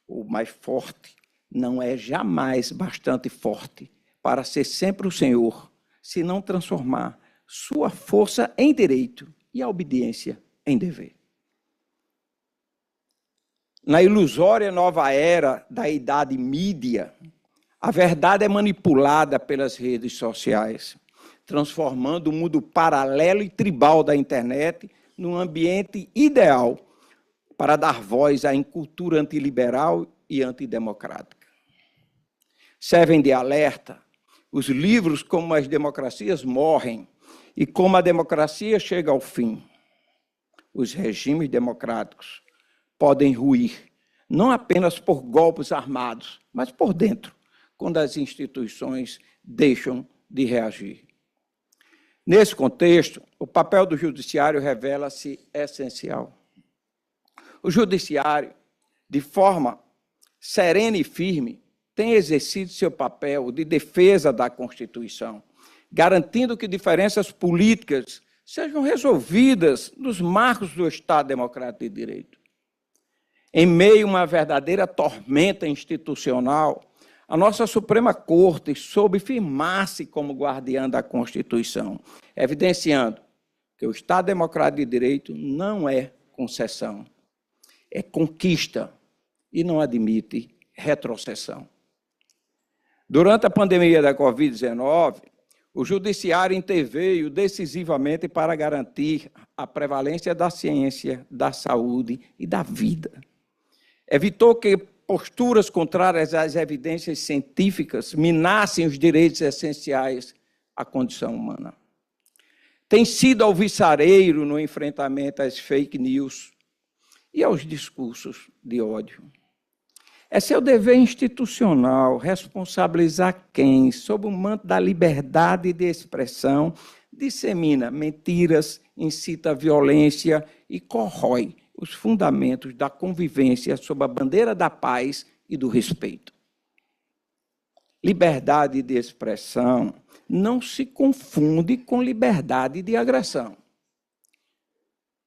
O mais forte não é jamais bastante forte para ser sempre o senhor, se não transformar sua força em direito e a obediência em dever. Na ilusória nova era da idade mídia, a verdade é manipulada pelas redes sociais, transformando o mundo paralelo e tribal da internet num ambiente ideal para dar voz à incultura antiliberal e antidemocrática. Servem de alerta os livros Como as Democracias Morrem e Como a Democracia Chega ao Fim. Os regimes democráticos podem ruir, não apenas por golpes armados, mas por dentro, quando as instituições deixam de reagir. Nesse contexto, o papel do judiciário revela-se essencial. O judiciário, de forma serena e firme, tem exercido seu papel de defesa da Constituição, garantindo que diferenças políticas sejam resolvidas nos marcos do Estado Democrático de Direito. Em meio a uma verdadeira tormenta institucional, a nossa Suprema Corte soube firmar-se como guardiã da Constituição, evidenciando que o Estado Democrático de Direito não é concessão, é conquista e não admite retrocessão. Durante a pandemia da Covid-19, o Judiciário interveio decisivamente para garantir a prevalência da ciência, da saúde e da vida. Evitou que posturas contrárias às evidências científicas minassem os direitos essenciais à condição humana. Tem sido alvissareiro no enfrentamento às fake news e aos discursos de ódio. É seu dever institucional responsabilizar quem, sob o manto da liberdade de expressão, dissemina mentiras, incita a violência e corrói os fundamentos da convivência sob a bandeira da paz e do respeito. Liberdade de expressão não se confunde com liberdade de agressão.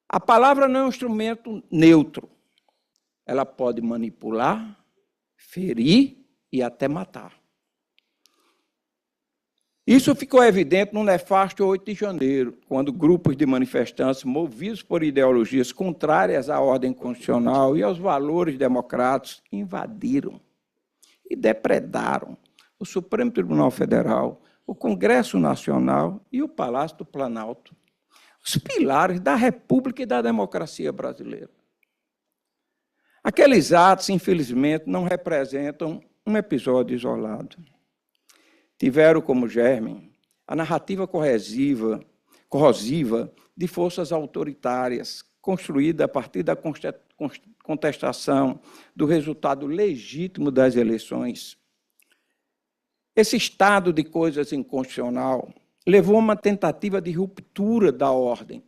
A palavra não é um instrumento neutro. Ela pode manipular, ferir e até matar. Isso ficou evidente no nefasto 8 de janeiro, quando grupos de manifestantes movidos por ideologias contrárias à ordem constitucional e aos valores democráticos invadiram e depredaram o Supremo Tribunal Federal, o Congresso Nacional e o Palácio do Planalto, os pilares da República e da democracia brasileira. Aqueles atos, infelizmente, não representam um episódio isolado. Tiveram como germe a narrativa corrosiva de forças autoritárias, construída a partir da contestação do resultado legítimo das eleições. Esse estado de coisas inconstitucional levou a uma tentativa de ruptura da ordem,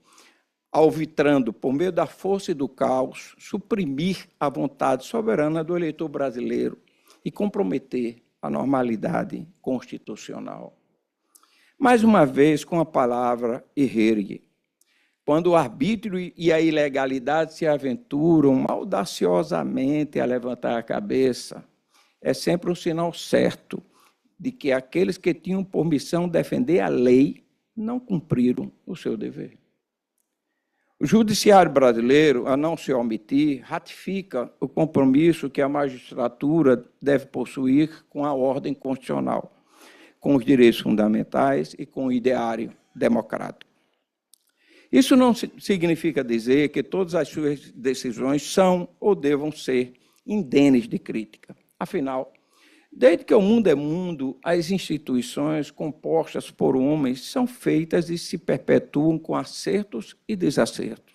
alvitrando, por meio da força e do caos, suprimir a vontade soberana do eleitor brasileiro e comprometer a normalidade constitucional. Mais uma vez, com a palavra ergue, quando o arbítrio e a ilegalidade se aventuram audaciosamente a levantar a cabeça, é sempre um sinal certo de que aqueles que tinham por missão defender a lei não cumpriram o seu dever. O judiciário brasileiro, a não se omitir, ratifica o compromisso que a magistratura deve possuir com a ordem constitucional, com os direitos fundamentais e com o ideário democrático. Isso não significa dizer que todas as suas decisões são ou devam ser indenes de crítica. Afinal, desde que o mundo é mundo, as instituições compostas por homens são feitas e se perpetuam com acertos e desacertos.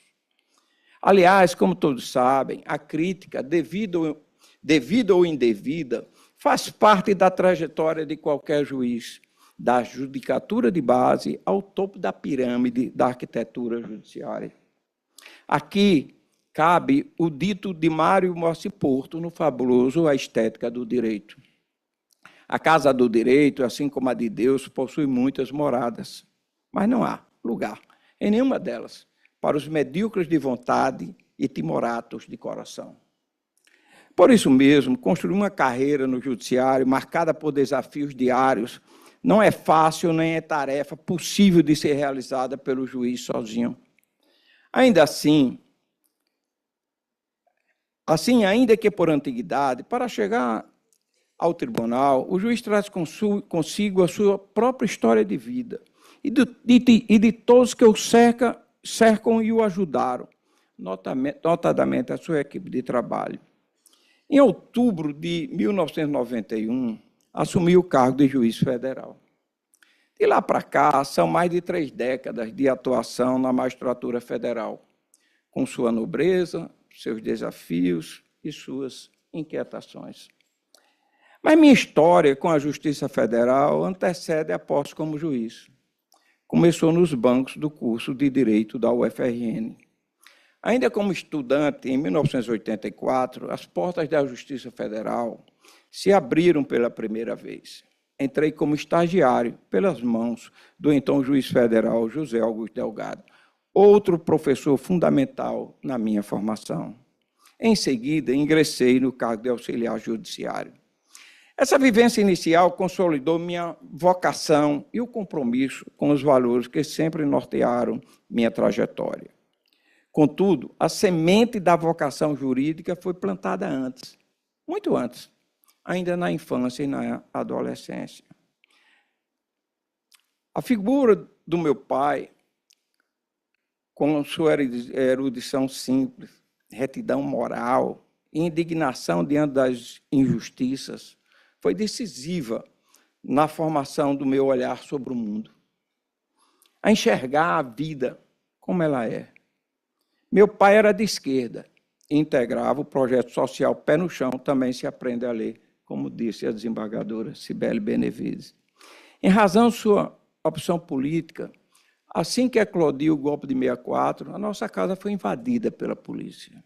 Aliás, como todos sabem, a crítica, devida ou indevida, faz parte da trajetória de qualquer juiz, da judicatura de base ao topo da pirâmide da arquitetura judiciária. Aqui cabe o dito de Mário Mossi Porto no fabuloso A Estética do Direito. A casa do direito, assim como a de Deus, possui muitas moradas, mas não há lugar em nenhuma delas para os medíocres de vontade e timoratos de coração. Por isso mesmo, construir uma carreira no judiciário marcada por desafios diários não é fácil nem é tarefa possível de ser realizada pelo juiz sozinho. Ainda assim, Assim, ainda que por antiguidade, para chegar ao tribunal, o juiz traz consigo a sua própria história de vida e de todos que o cercam e o ajudaram, notadamente a sua equipe de trabalho. Em outubro de 1991, assumi o cargo de juiz federal. De lá para cá, são mais de 3 décadas de atuação na magistratura federal, com sua nobreza, seus desafios e suas inquietações. Mas minha história com a Justiça Federal antecede a posse como juiz. Começou nos bancos do curso de Direito da UFRN. Ainda como estudante, em 1984, as portas da Justiça Federal se abriram pela primeira vez. Entrei como estagiário pelas mãos do então juiz federal José Augusto Delgado, outro professor fundamental na minha formação. Em seguida, ingressei no cargo de auxiliar judiciário. Essa vivência inicial consolidou minha vocação e o compromisso com os valores que sempre nortearam minha trajetória. Contudo, a semente da vocação jurídica foi plantada antes, muito antes, ainda na infância e na adolescência. A figura do meu pai, com sua erudição simples, retidão moral e indignação diante das injustiças, foi decisiva na formação do meu olhar sobre o mundo, a enxergar a vida como ela é. Meu pai era de esquerda e integrava o projeto social Pé no Chão, também se aprende a ler, como disse a desembargadora Cibele Benevides. Em razão de sua opção política, assim que eclodiu o golpe de 64, a nossa casa foi invadida pela polícia.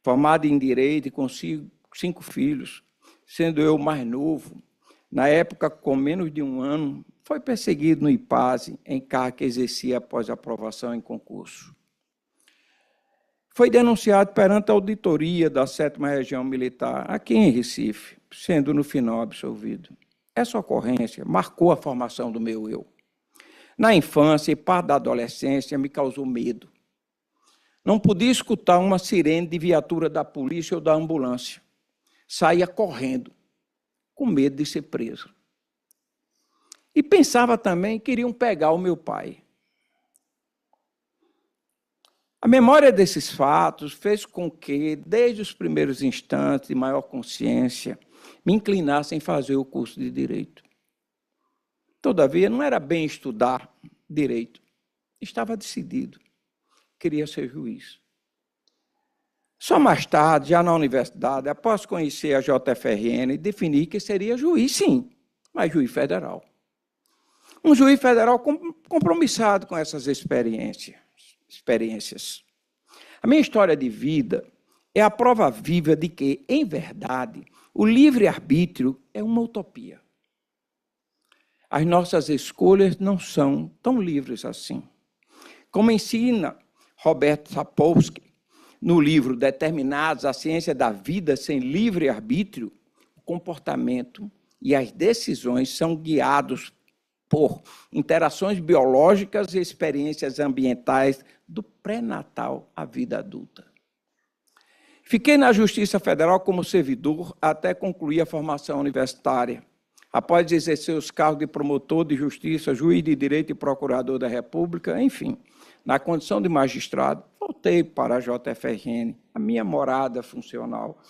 Formado em Direito e com 5 filhos, sendo eu o mais novo, na época com menos de 1 ano, foi perseguido no IPASE, em cargo que exercia após aprovação em concurso. Foi denunciado perante a auditoria da 7ª Região Militar, aqui em Recife, sendo no final absolvido. Essa ocorrência marcou a formação do meu eu. Na infância e parte da adolescência me causou medo. Não podia escutar uma sirene de viatura da polícia ou da ambulância. Saía correndo, com medo de ser preso. E pensava também que queriam pegar o meu pai. A memória desses fatos fez com que, desde os primeiros instantes de maior consciência, me inclinasse em fazer o curso de Direito. Todavia, não era bem estudar Direito. Estava decidido. Queria ser juiz. Só mais tarde, já na universidade, após conhecer a JFRN, defini que seria juiz, sim, mas juiz federal. Um juiz federal compromissado com essas experiências. A minha história de vida é a prova viva de que, em verdade, o livre-arbítrio é uma utopia. As nossas escolhas não são tão livres assim. Como ensina Roberto Sapolsky, no livro Determinados, a ciência da vida sem livre-arbítrio, o comportamento e as decisões são guiados por interações biológicas e experiências ambientais do pré-natal à vida adulta. Fiquei na Justiça Federal como servidor até concluir a formação universitária. Após exercer os cargos de promotor de justiça, juiz de direito e procurador da República, enfim, na condição de magistrado, voltei para a JFRN, a minha morada funcional,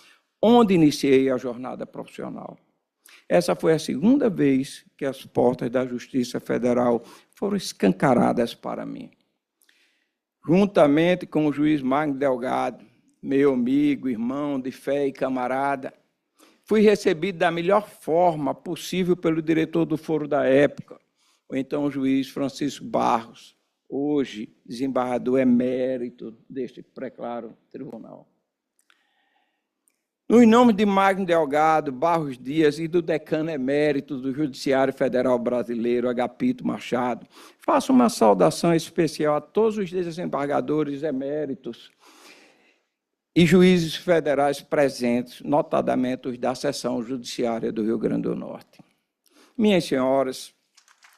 onde iniciei a jornada profissional. Essa foi a segunda vez que as portas da Justiça Federal foram escancaradas para mim. Juntamente com o juiz Magno Delgado, meu amigo, irmão de fé e camarada, fui recebido da melhor forma possível pelo diretor do foro da época, o então o juiz Francisco Barros, hoje desembargador emérito deste preclaro tribunal. No nome de Magno Delgado, Barros Dias e do decano emérito do Judiciário Federal Brasileiro, Agapito Machado, faço uma saudação especial a todos os desembargadores eméritos e juízes federais presentes, notadamente os da Seção Judiciária do Rio Grande do Norte. Minhas senhoras,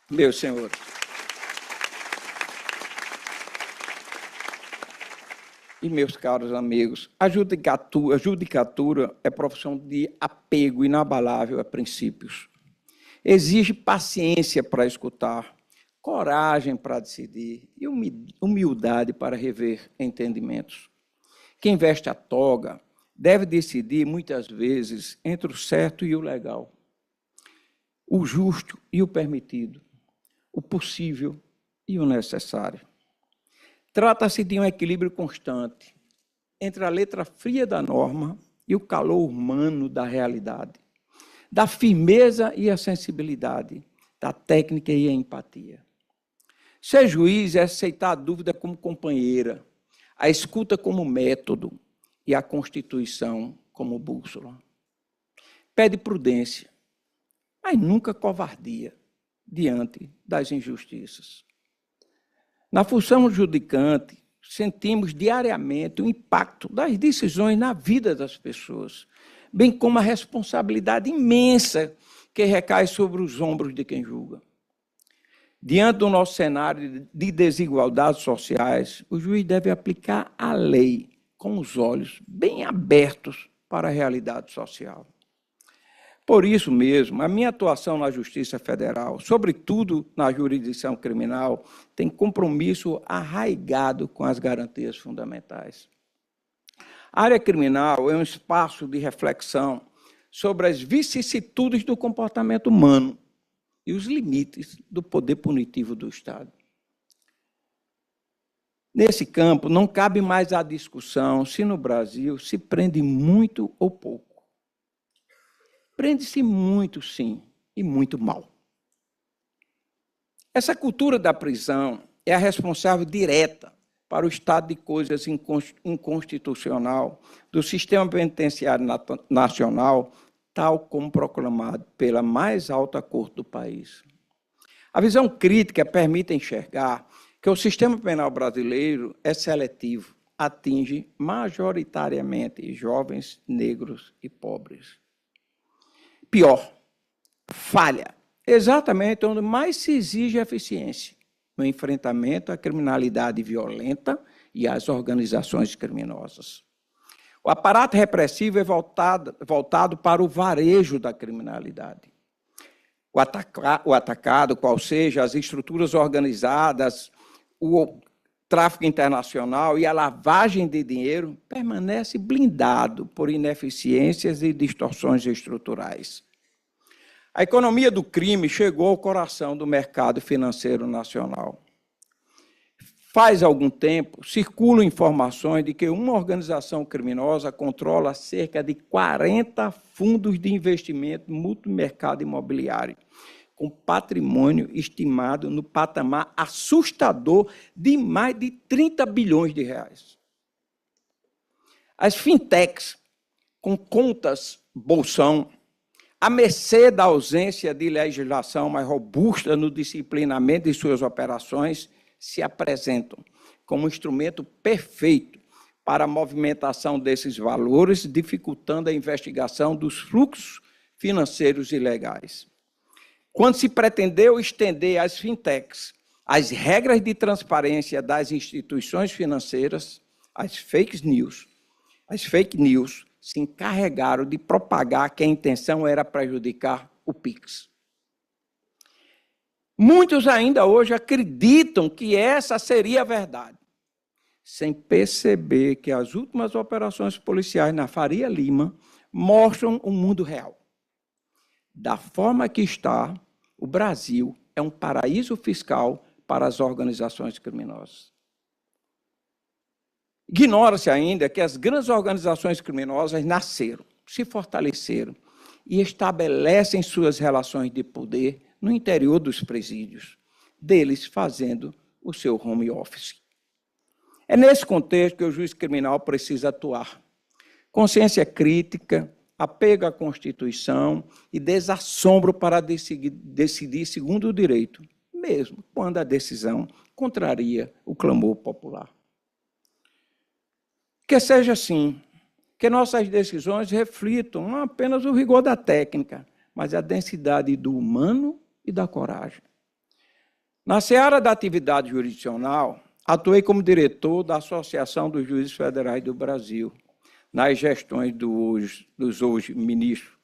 meus senhores, e meus caros amigos, a judicatura é profissão de apego inabalável a princípios. Exige paciência para escutar, coragem para decidir e humildade para rever entendimentos. Quem veste a toga deve decidir, muitas vezes, entre o certo e o legal, o justo e o permitido, o possível e o necessário. Trata-se de um equilíbrio constante entre a letra fria da norma e o calor humano da realidade, da firmeza e a sensibilidade, da técnica e a empatia. Ser juiz é aceitar a dúvida como companheira, a escuta como método e a Constituição como bússola. Pede prudência, mas nunca covardia diante das injustiças. Na função judicante, sentimos diariamente o impacto das decisões na vida das pessoas, bem como a responsabilidade imensa que recai sobre os ombros de quem julga. Diante do nosso cenário de desigualdades sociais, o juiz deve aplicar a lei com os olhos bem abertos para a realidade social. Por isso mesmo, a minha atuação na Justiça Federal, sobretudo na jurisdição criminal, tem compromisso arraigado com as garantias fundamentais. A área criminal é um espaço de reflexão sobre as vicissitudes do comportamento humano e os limites do poder punitivo do Estado. Nesse campo, não cabe mais a discussão se no Brasil se prende muito ou pouco. Prende-se muito, sim, e muito mal. Essa cultura da prisão é a responsável direta para o estado de coisas inconstitucional do sistema penitenciário nacional, tal como proclamado pela mais alta corte do país. A visão crítica permite enxergar que o sistema penal brasileiro é seletivo, atinge majoritariamente jovens, negros e pobres. Pior, falha exatamente onde mais se exige eficiência, no enfrentamento à criminalidade violenta e às organizações criminosas. O aparato repressivo é voltado para o varejo da criminalidade. O atacado, qual seja, as estruturas organizadas, o tráfico internacional e a lavagem de dinheiro, permanece blindado por ineficiências e distorções estruturais. A economia do crime chegou ao coração do mercado financeiro nacional. Faz algum tempo, circulam informações de que uma organização criminosa controla cerca de 40 fundos de investimento multimercado imobiliário, com patrimônio estimado no patamar assustador de mais de 30 bilhões de reais. As fintechs, com contas bolsão, à mercê da ausência de legislação mais robusta no disciplinamento de suas operações, se apresentam como instrumento perfeito para a movimentação desses valores, dificultando a investigação dos fluxos financeiros ilegais. Quando se pretendeu estender às fintechs as regras de transparência das instituições financeiras, as fake news se encarregaram de propagar que a intenção era prejudicar o PIX. Muitos ainda hoje acreditam que essa seria a verdade, sem perceber que as últimas operações policiais na Faria Lima mostram o mundo real. Da forma que está, o Brasil é um paraíso fiscal para as organizações criminosas. Ignora-se ainda que as grandes organizações criminosas nasceram, se fortaleceram e estabelecem suas relações de poder no interior dos presídios, deles fazendo o seu home office. É nesse contexto que o juiz criminal precisa atuar. Consciência crítica, apego à Constituição e desassombro para decidir segundo o direito, mesmo quando a decisão contraria o clamor popular. Que seja assim, que nossas decisões reflitam não apenas o rigor da técnica, mas a densidade do humano e da coragem. Na seara da atividade jurisdicional, atuei como diretor da Associação dos Juízes Federais do Brasil, nas gestões dos hoje ministros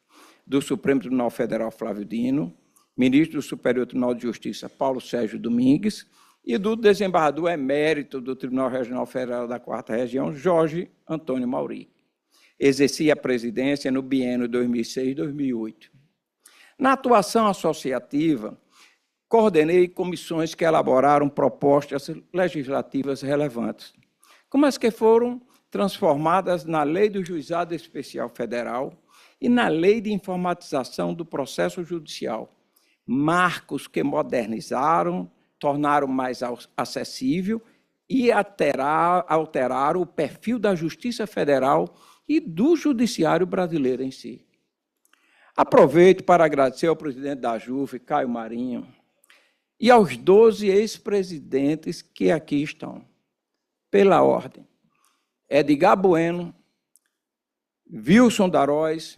do Supremo Tribunal Federal, Flávio Dino, ministro do Superior Tribunal de Justiça, Paulo Sérgio Domingues, e do desembargador emérito do Tribunal Regional Federal da 4ª Região, Jorge Antônio Mauri. Exerci a presidência no biênio 2006-2008. Na atuação associativa, coordenei comissões que elaboraram propostas legislativas relevantes, como as que foram transformadas na Lei do Juizado Especial Federal e na Lei de Informatização do Processo Judicial, marcos que modernizaram, tornaram mais acessível e alteraram o perfil da Justiça Federal e do Judiciário brasileiro em si. Aproveito para agradecer ao presidente da JUF, Caio Marinho, e aos 12 ex-presidentes que aqui estão, pela ordem. Edgar Bueno, Wilson Daróis,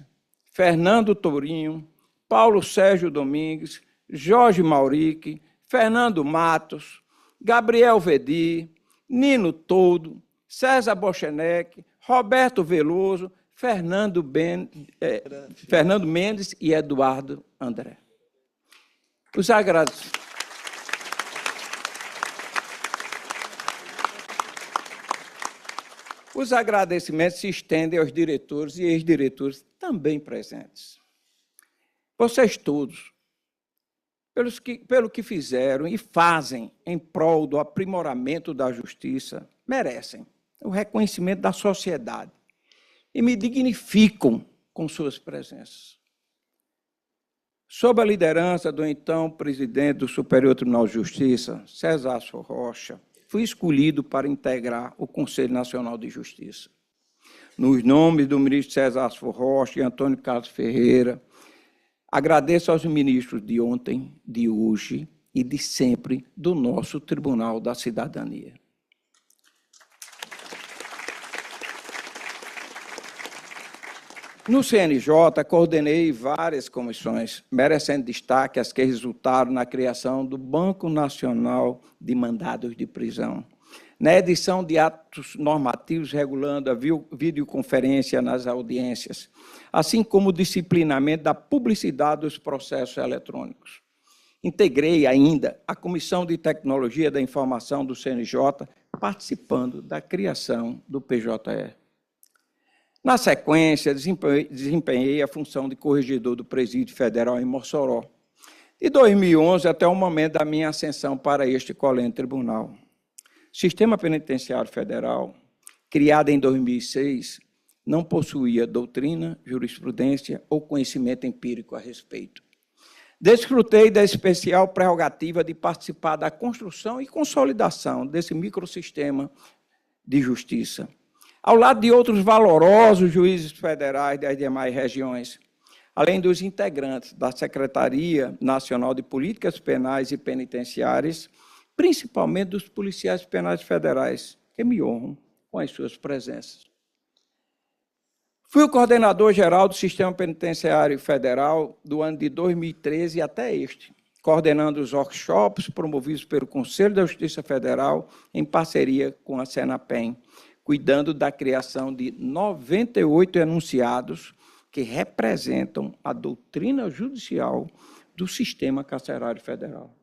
Fernando Tourinho, Paulo Sérgio Domingues, Jorge Mauric, Fernando Matos, Gabriel Vedi, Nino Toldo, César Bochenek, Roberto Veloso, Fernando Mendes e Eduardo André. Os agradecimentos se estendem aos diretores e ex-diretores também presentes. Vocês todos, pelo que fizeram e fazem em prol do aprimoramento da justiça, merecem o reconhecimento da sociedade e me dignificam com suas presenças. Sob a liderança do então presidente do Superior Tribunal de Justiça, César Rocha, fui escolhido para integrar o Conselho Nacional de Justiça. Nos nomes do ministro César Rocha e Antônio Carlos Ferreira, agradeço aos ministros de ontem, de hoje e de sempre do nosso Tribunal da Cidadania. No CNJ, coordenei várias comissões, merecendo destaque as que resultaram na criação do Banco Nacional de Mandados de Prisão, na edição de atos normativos regulando a videoconferência nas audiências, assim como o disciplinamento da publicidade dos processos eletrônicos. Integrei ainda a Comissão de Tecnologia da Informação do CNJ, participando da criação do PJE. Na sequência, desempenhei a função de corregedor do Presídio Federal em Mossoró, de 2011 até o momento da minha ascensão para este colégio tribunal. O Sistema Penitenciário Federal, criado em 2006, não possuía doutrina, jurisprudência ou conhecimento empírico a respeito. Desfrutei da especial prerrogativa de participar da construção e consolidação desse microsistema de justiça, ao lado de outros valorosos juízes federais das demais regiões, além dos integrantes da Secretaria Nacional de Políticas Penais e Penitenciárias, principalmente dos policiais penais federais, que me honram com as suas presenças. Fui o coordenador-geral do Sistema Penitenciário Federal do ano de 2013 até este, coordenando os workshops promovidos pelo Conselho da Justiça Federal em parceria com a Senapen, cuidando da criação de 98 enunciados que representam a doutrina judicial do Sistema Carcerário Federal.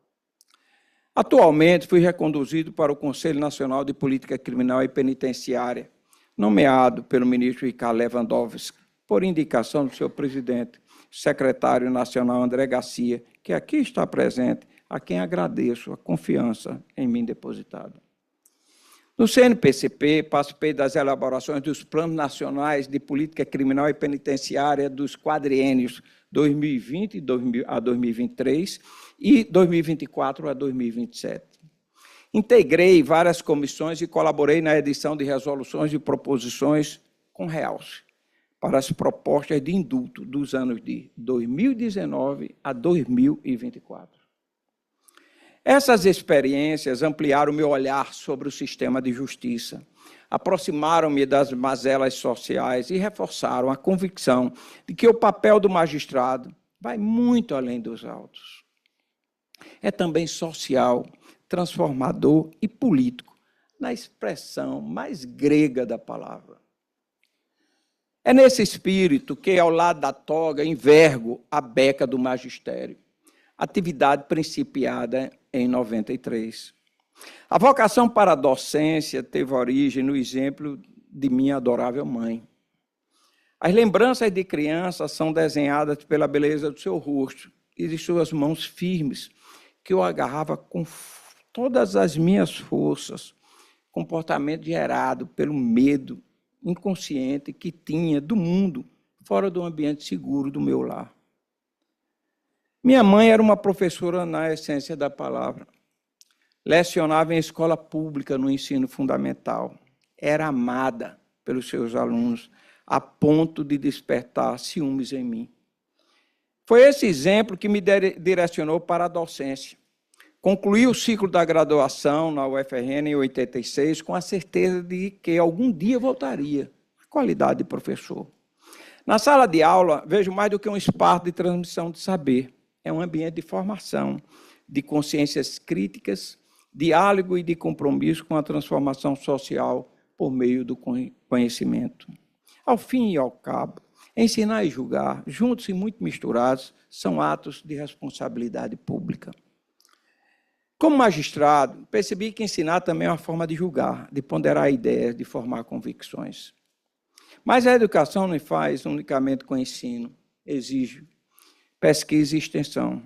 Atualmente, fui reconduzido para o Conselho Nacional de Política Criminal e Penitenciária, nomeado pelo ministro Ricardo Lewandowski, por indicação do seu presidente, secretário nacional André Garcia, que aqui está presente, a quem agradeço a confiança em mim depositada. No CNPCP, participei das elaborações dos Planos Nacionais de Política Criminal e Penitenciária dos quadriênios 2020 a 2023 e 2024 a 2027. Integrei várias comissões e colaborei na edição de resoluções e proposições com realce para as propostas de indulto dos anos de 2019 a 2024. Essas experiências ampliaram o meu olhar sobre o sistema de justiça, aproximaram-me das mazelas sociais e reforçaram a convicção de que o papel do magistrado vai muito além dos autos. É também social, transformador e político, na expressão mais grega da palavra. É nesse espírito que, ao lado da toga, envergo a beca do magistério, atividade principiada em 93. A vocação para a docência teve origem no exemplo de minha adorável mãe. As lembranças de criança são desenhadas pela beleza do seu rosto e de suas mãos firmes, que eu agarrava com todas as minhas forças, comportamento gerado pelo medo inconsciente que tinha do mundo fora do ambiente seguro do meu lar. Minha mãe era uma professora na essência da palavra. Lecionava em escola pública no ensino fundamental. Era amada pelos seus alunos, a ponto de despertar ciúmes em mim. Foi esse exemplo que me direcionou para a docência. Concluí o ciclo da graduação na UFRN em 86 com a certeza de que algum dia voltaria à qualidade de professor. Na sala de aula, vejo mais do que um espaço de transmissão de saber. É um ambiente de formação, de consciências críticas, diálogo e de compromisso com a transformação social por meio do conhecimento. Ao fim e ao cabo, ensinar e julgar, juntos e muito misturados, são atos de responsabilidade pública. Como magistrado, percebi que ensinar também é uma forma de julgar, de ponderar ideias, de formar convicções. Mas a educação não faz unicamente com ensino, exige pesquisa e extensão.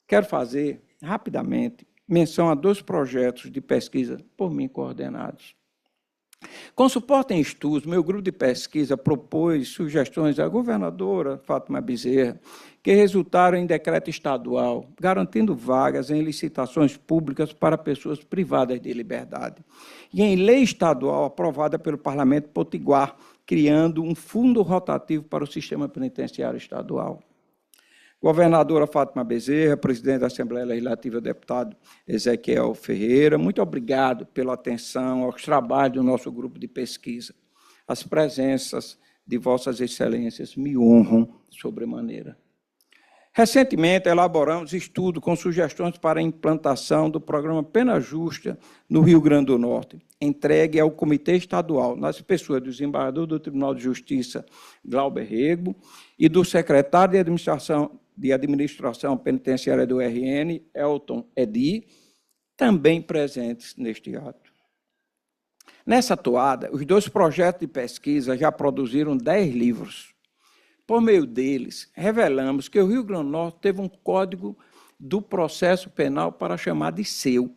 Quero fazer, rapidamente, menção a 2 projetos de pesquisa por mim coordenados. Com suporte em estudos, meu grupo de pesquisa propôs sugestões à governadora Fátima Bezerra, que resultaram em decreto estadual, garantindo vagas em licitações públicas para pessoas privadas de liberdade, e em lei estadual aprovada pelo Parlamento Potiguar, criando um fundo rotativo para o sistema penitenciário estadual. Governadora Fátima Bezerra, presidente da Assembleia Legislativa, deputado Ezequiel Ferreira, muito obrigado pela atenção aos trabalhos do nosso grupo de pesquisa. As presenças de vossas excelências me honram sobremaneira. Recentemente, elaboramos estudo com sugestões para a implantação do programa Pena Justa no Rio Grande do Norte, entregue ao Comitê Estadual, nas pessoas do desembargador do Tribunal de Justiça, Glauber Rego, e do secretário de Administração Penitenciária do RN, Elton Edi, também presentes neste ato. Nessa toada, os 2 projetos de pesquisa já produziram 10 livros. Por meio deles, revelamos que o Rio Grande do Norte teve um código do processo penal para chamar de seu.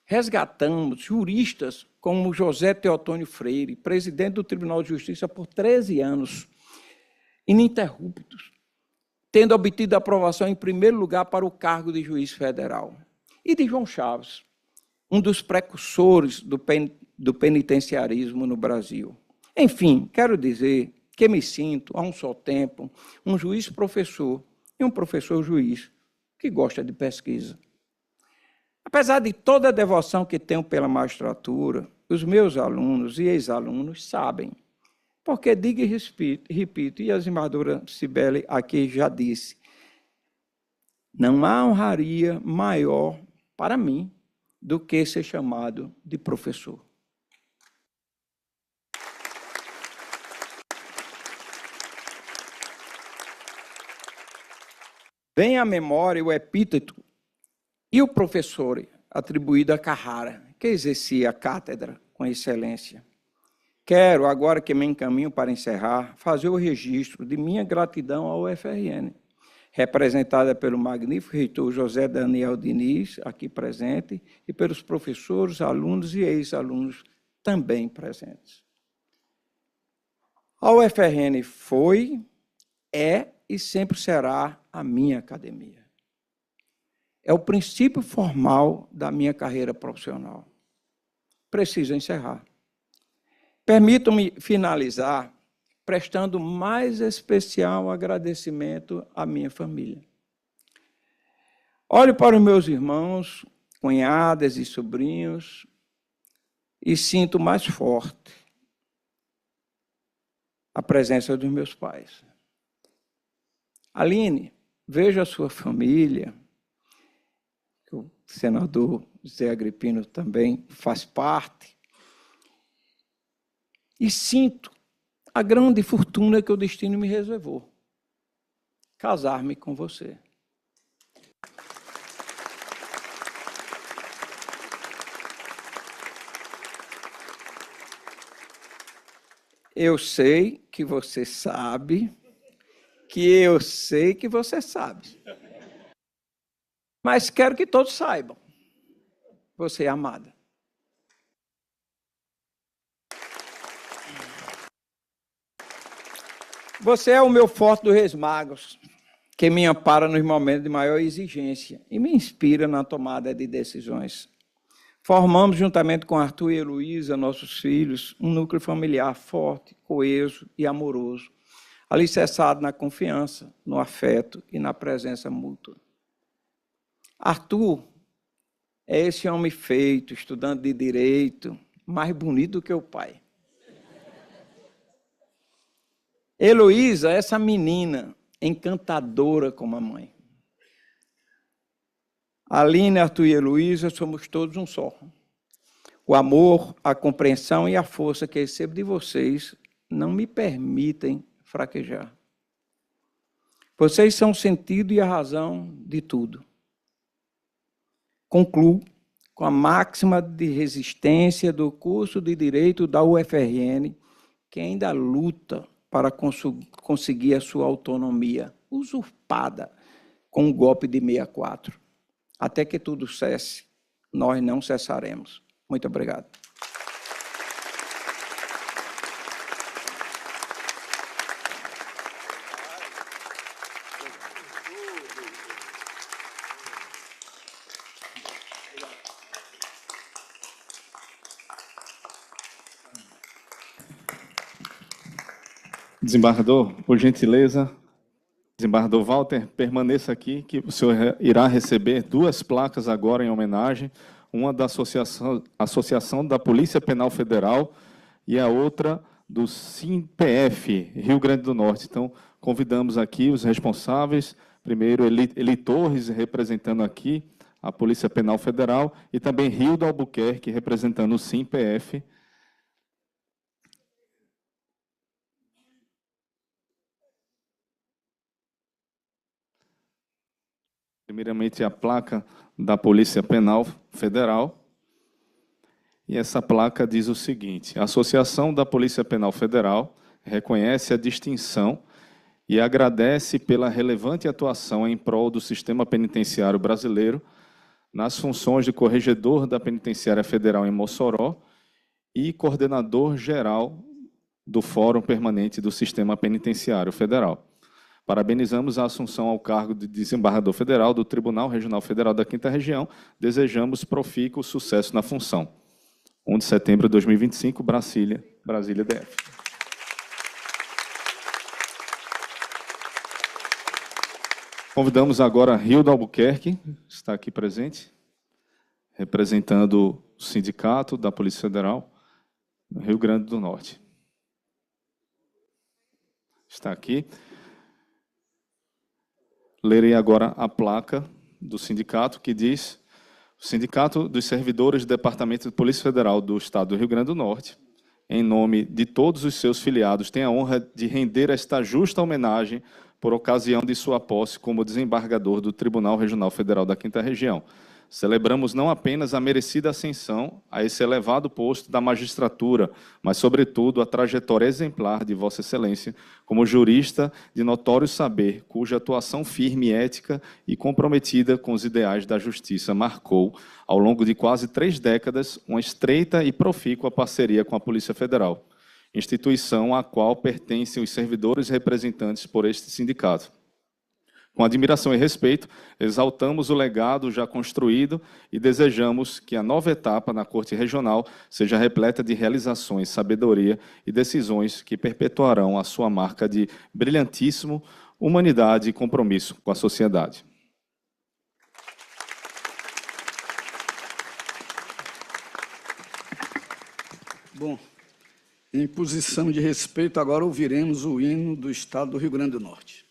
Resgatamos juristas como José Teotônio Freire, presidente do Tribunal de Justiça por 13 anos, ininterruptos, tendo obtido aprovação em primeiro lugar para o cargo de juiz federal. E de João Chaves, um dos precursores do penitenciarismo no Brasil. Enfim, quero dizer que me sinto, a um só tempo, um juiz-professor e um professor-juiz que gosta de pesquisa. Apesar de toda a devoção que tenho pela magistratura, os meus alunos e ex-alunos sabem, porque digo e repito, e a desembargadora Cibele aqui já disse, não há honraria maior para mim do que ser chamado de professor. Vem à memória o epíteto e o professor atribuído a Carrara, que exercia a cátedra com excelência. Quero, agora que me encaminho para encerrar, fazer o registro de minha gratidão ao UFRN, representada pelo magnífico reitor José Daniel Diniz, aqui presente, e pelos professores, alunos e ex-alunos também presentes. A UFRN foi, é e sempre será a minha academia. É o princípio formal da minha carreira profissional. Preciso encerrar. Permitam-me finalizar prestando mais especial agradecimento à minha família. Olho para os meus irmãos, cunhadas e sobrinhos e sinto mais forte a presença dos meus pais. Aline, vejo a sua família, o senador Zé Agripino também faz parte, e sinto a grande fortuna que o destino me reservou: casar-me com você. Eu sei que você sabe que eu sei que você sabe. Mas quero que todos saibam. Você é amada. Você é o meu forte dos Reis Magos, que me ampara nos momentos de maior exigência e me inspira na tomada de decisões. Formamos, juntamente com Arthur e Heloísa, nossos filhos, um núcleo familiar forte, coeso e amoroso, alicerçado na confiança, no afeto e na presença mútua. Arthur é esse homem feito, estudante de direito, mais bonito que o pai. Heloísa, essa menina encantadora como a mãe. Aline, Arthur e Heloísa somos todos um só. O amor, a compreensão e a força que recebo de vocês não me permitem fraquejar. Vocês são o sentido e a razão de tudo. Concluo com a máxima de resistência do curso de Direito da UFRN, que ainda luta para conseguir a sua autonomia, usurpada com um golpe de 64. Até que tudo cesse, nós não cessaremos. Muito obrigado. Desembargador, por gentileza, desembargador Walter, permaneça aqui, que o senhor irá receber 2 placas agora em homenagem, uma da Associação da Polícia Penal Federal e a outra do SIMPF, Rio Grande do Norte. Então, convidamos aqui os responsáveis, primeiro Eli Torres, representando aqui a Polícia Penal Federal, e também Rildo Albuquerque, representando o SIMPF. Primeiramente, a placa da Polícia Penal Federal. E essa placa diz o seguinte: a Associação da Polícia Penal Federal reconhece a distinção e agradece pela relevante atuação em prol do sistema penitenciário brasileiro nas funções de corregedor da Penitenciária Federal em Mossoró e coordenador geral do Fórum Permanente do Sistema Penitenciário Federal. Parabenizamos a assunção ao cargo de desembargador federal do Tribunal Regional Federal da 5ª Região. Desejamos profícuo sucesso na função. 1 de setembro de 2025, Brasília, DF. Convidamos agora Rildo Albuquerque, está aqui presente, representando o Sindicato da Polícia Federal do Rio Grande do Norte. Está aqui. Lerei agora a placa do sindicato, que diz: o Sindicato dos Servidores do Departamento de Polícia Federal do Estado do Rio Grande do Norte, em nome de todos os seus filiados, tem a honra de render esta justa homenagem por ocasião de sua posse como desembargador do Tribunal Regional Federal da 5ª Região. Celebramos não apenas a merecida ascensão a esse elevado posto da magistratura, mas, sobretudo, a trajetória exemplar de Vossa Excelência como jurista de notório saber, cuja atuação firme, ética e comprometida com os ideais da justiça marcou, ao longo de quase 3 décadas, uma estreita e profícua parceria com a Polícia Federal, instituição à qual pertencem os servidores representantes por este sindicato. Com admiração e respeito, exaltamos o legado já construído e desejamos que a nova etapa na Corte Regional seja repleta de realizações, sabedoria e decisões que perpetuarão a sua marca de brilhantíssimo, humanidade e compromisso com a sociedade. Bom, em posição de respeito, agora ouviremos o hino do Estado do Rio Grande do Norte.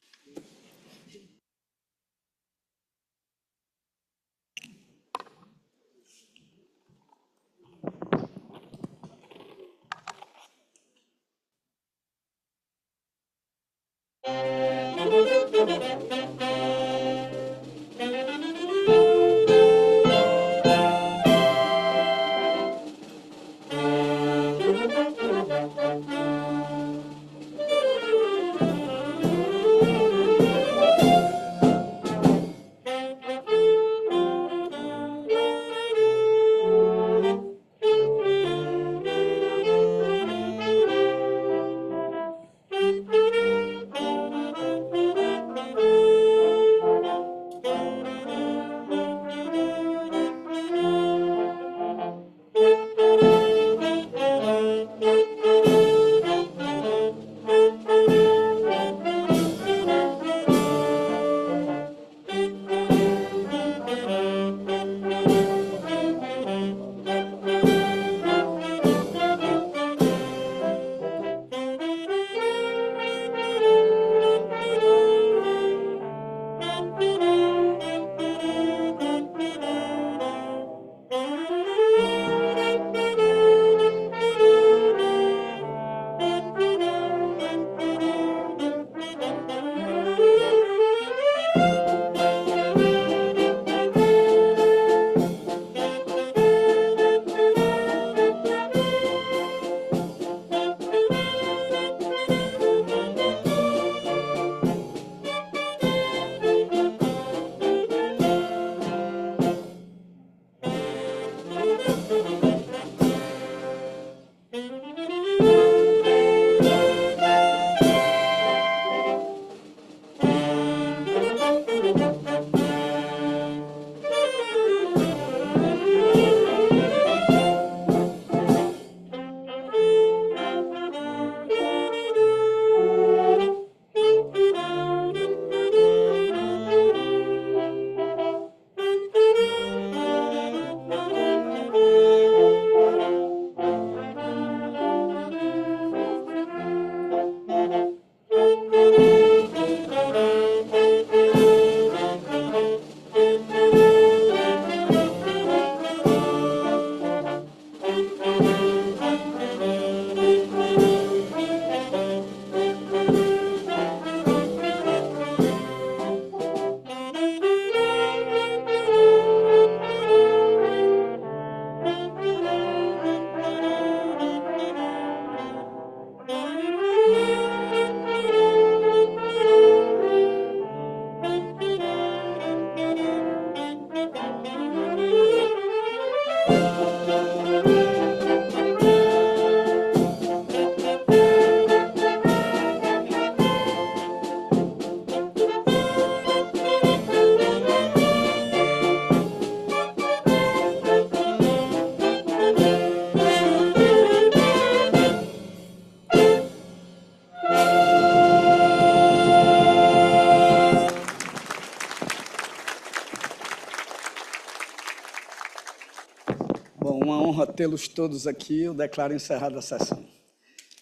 Bom, uma honra tê-los todos aqui. Eu declaro encerrada a sessão.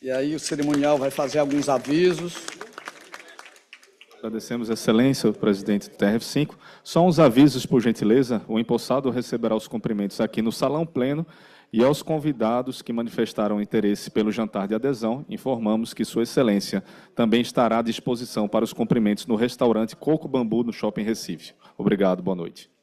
E aí o cerimonial vai fazer alguns avisos. Agradecemos, Excelência, o presidente do TRF5. Só uns avisos, por gentileza. O empossado receberá os cumprimentos aqui no Salão Pleno e aos convidados que manifestaram interesse pelo jantar de adesão, informamos que Sua Excelência também estará à disposição para os cumprimentos no restaurante Coco Bambu, no Shopping Recife. Obrigado, boa noite.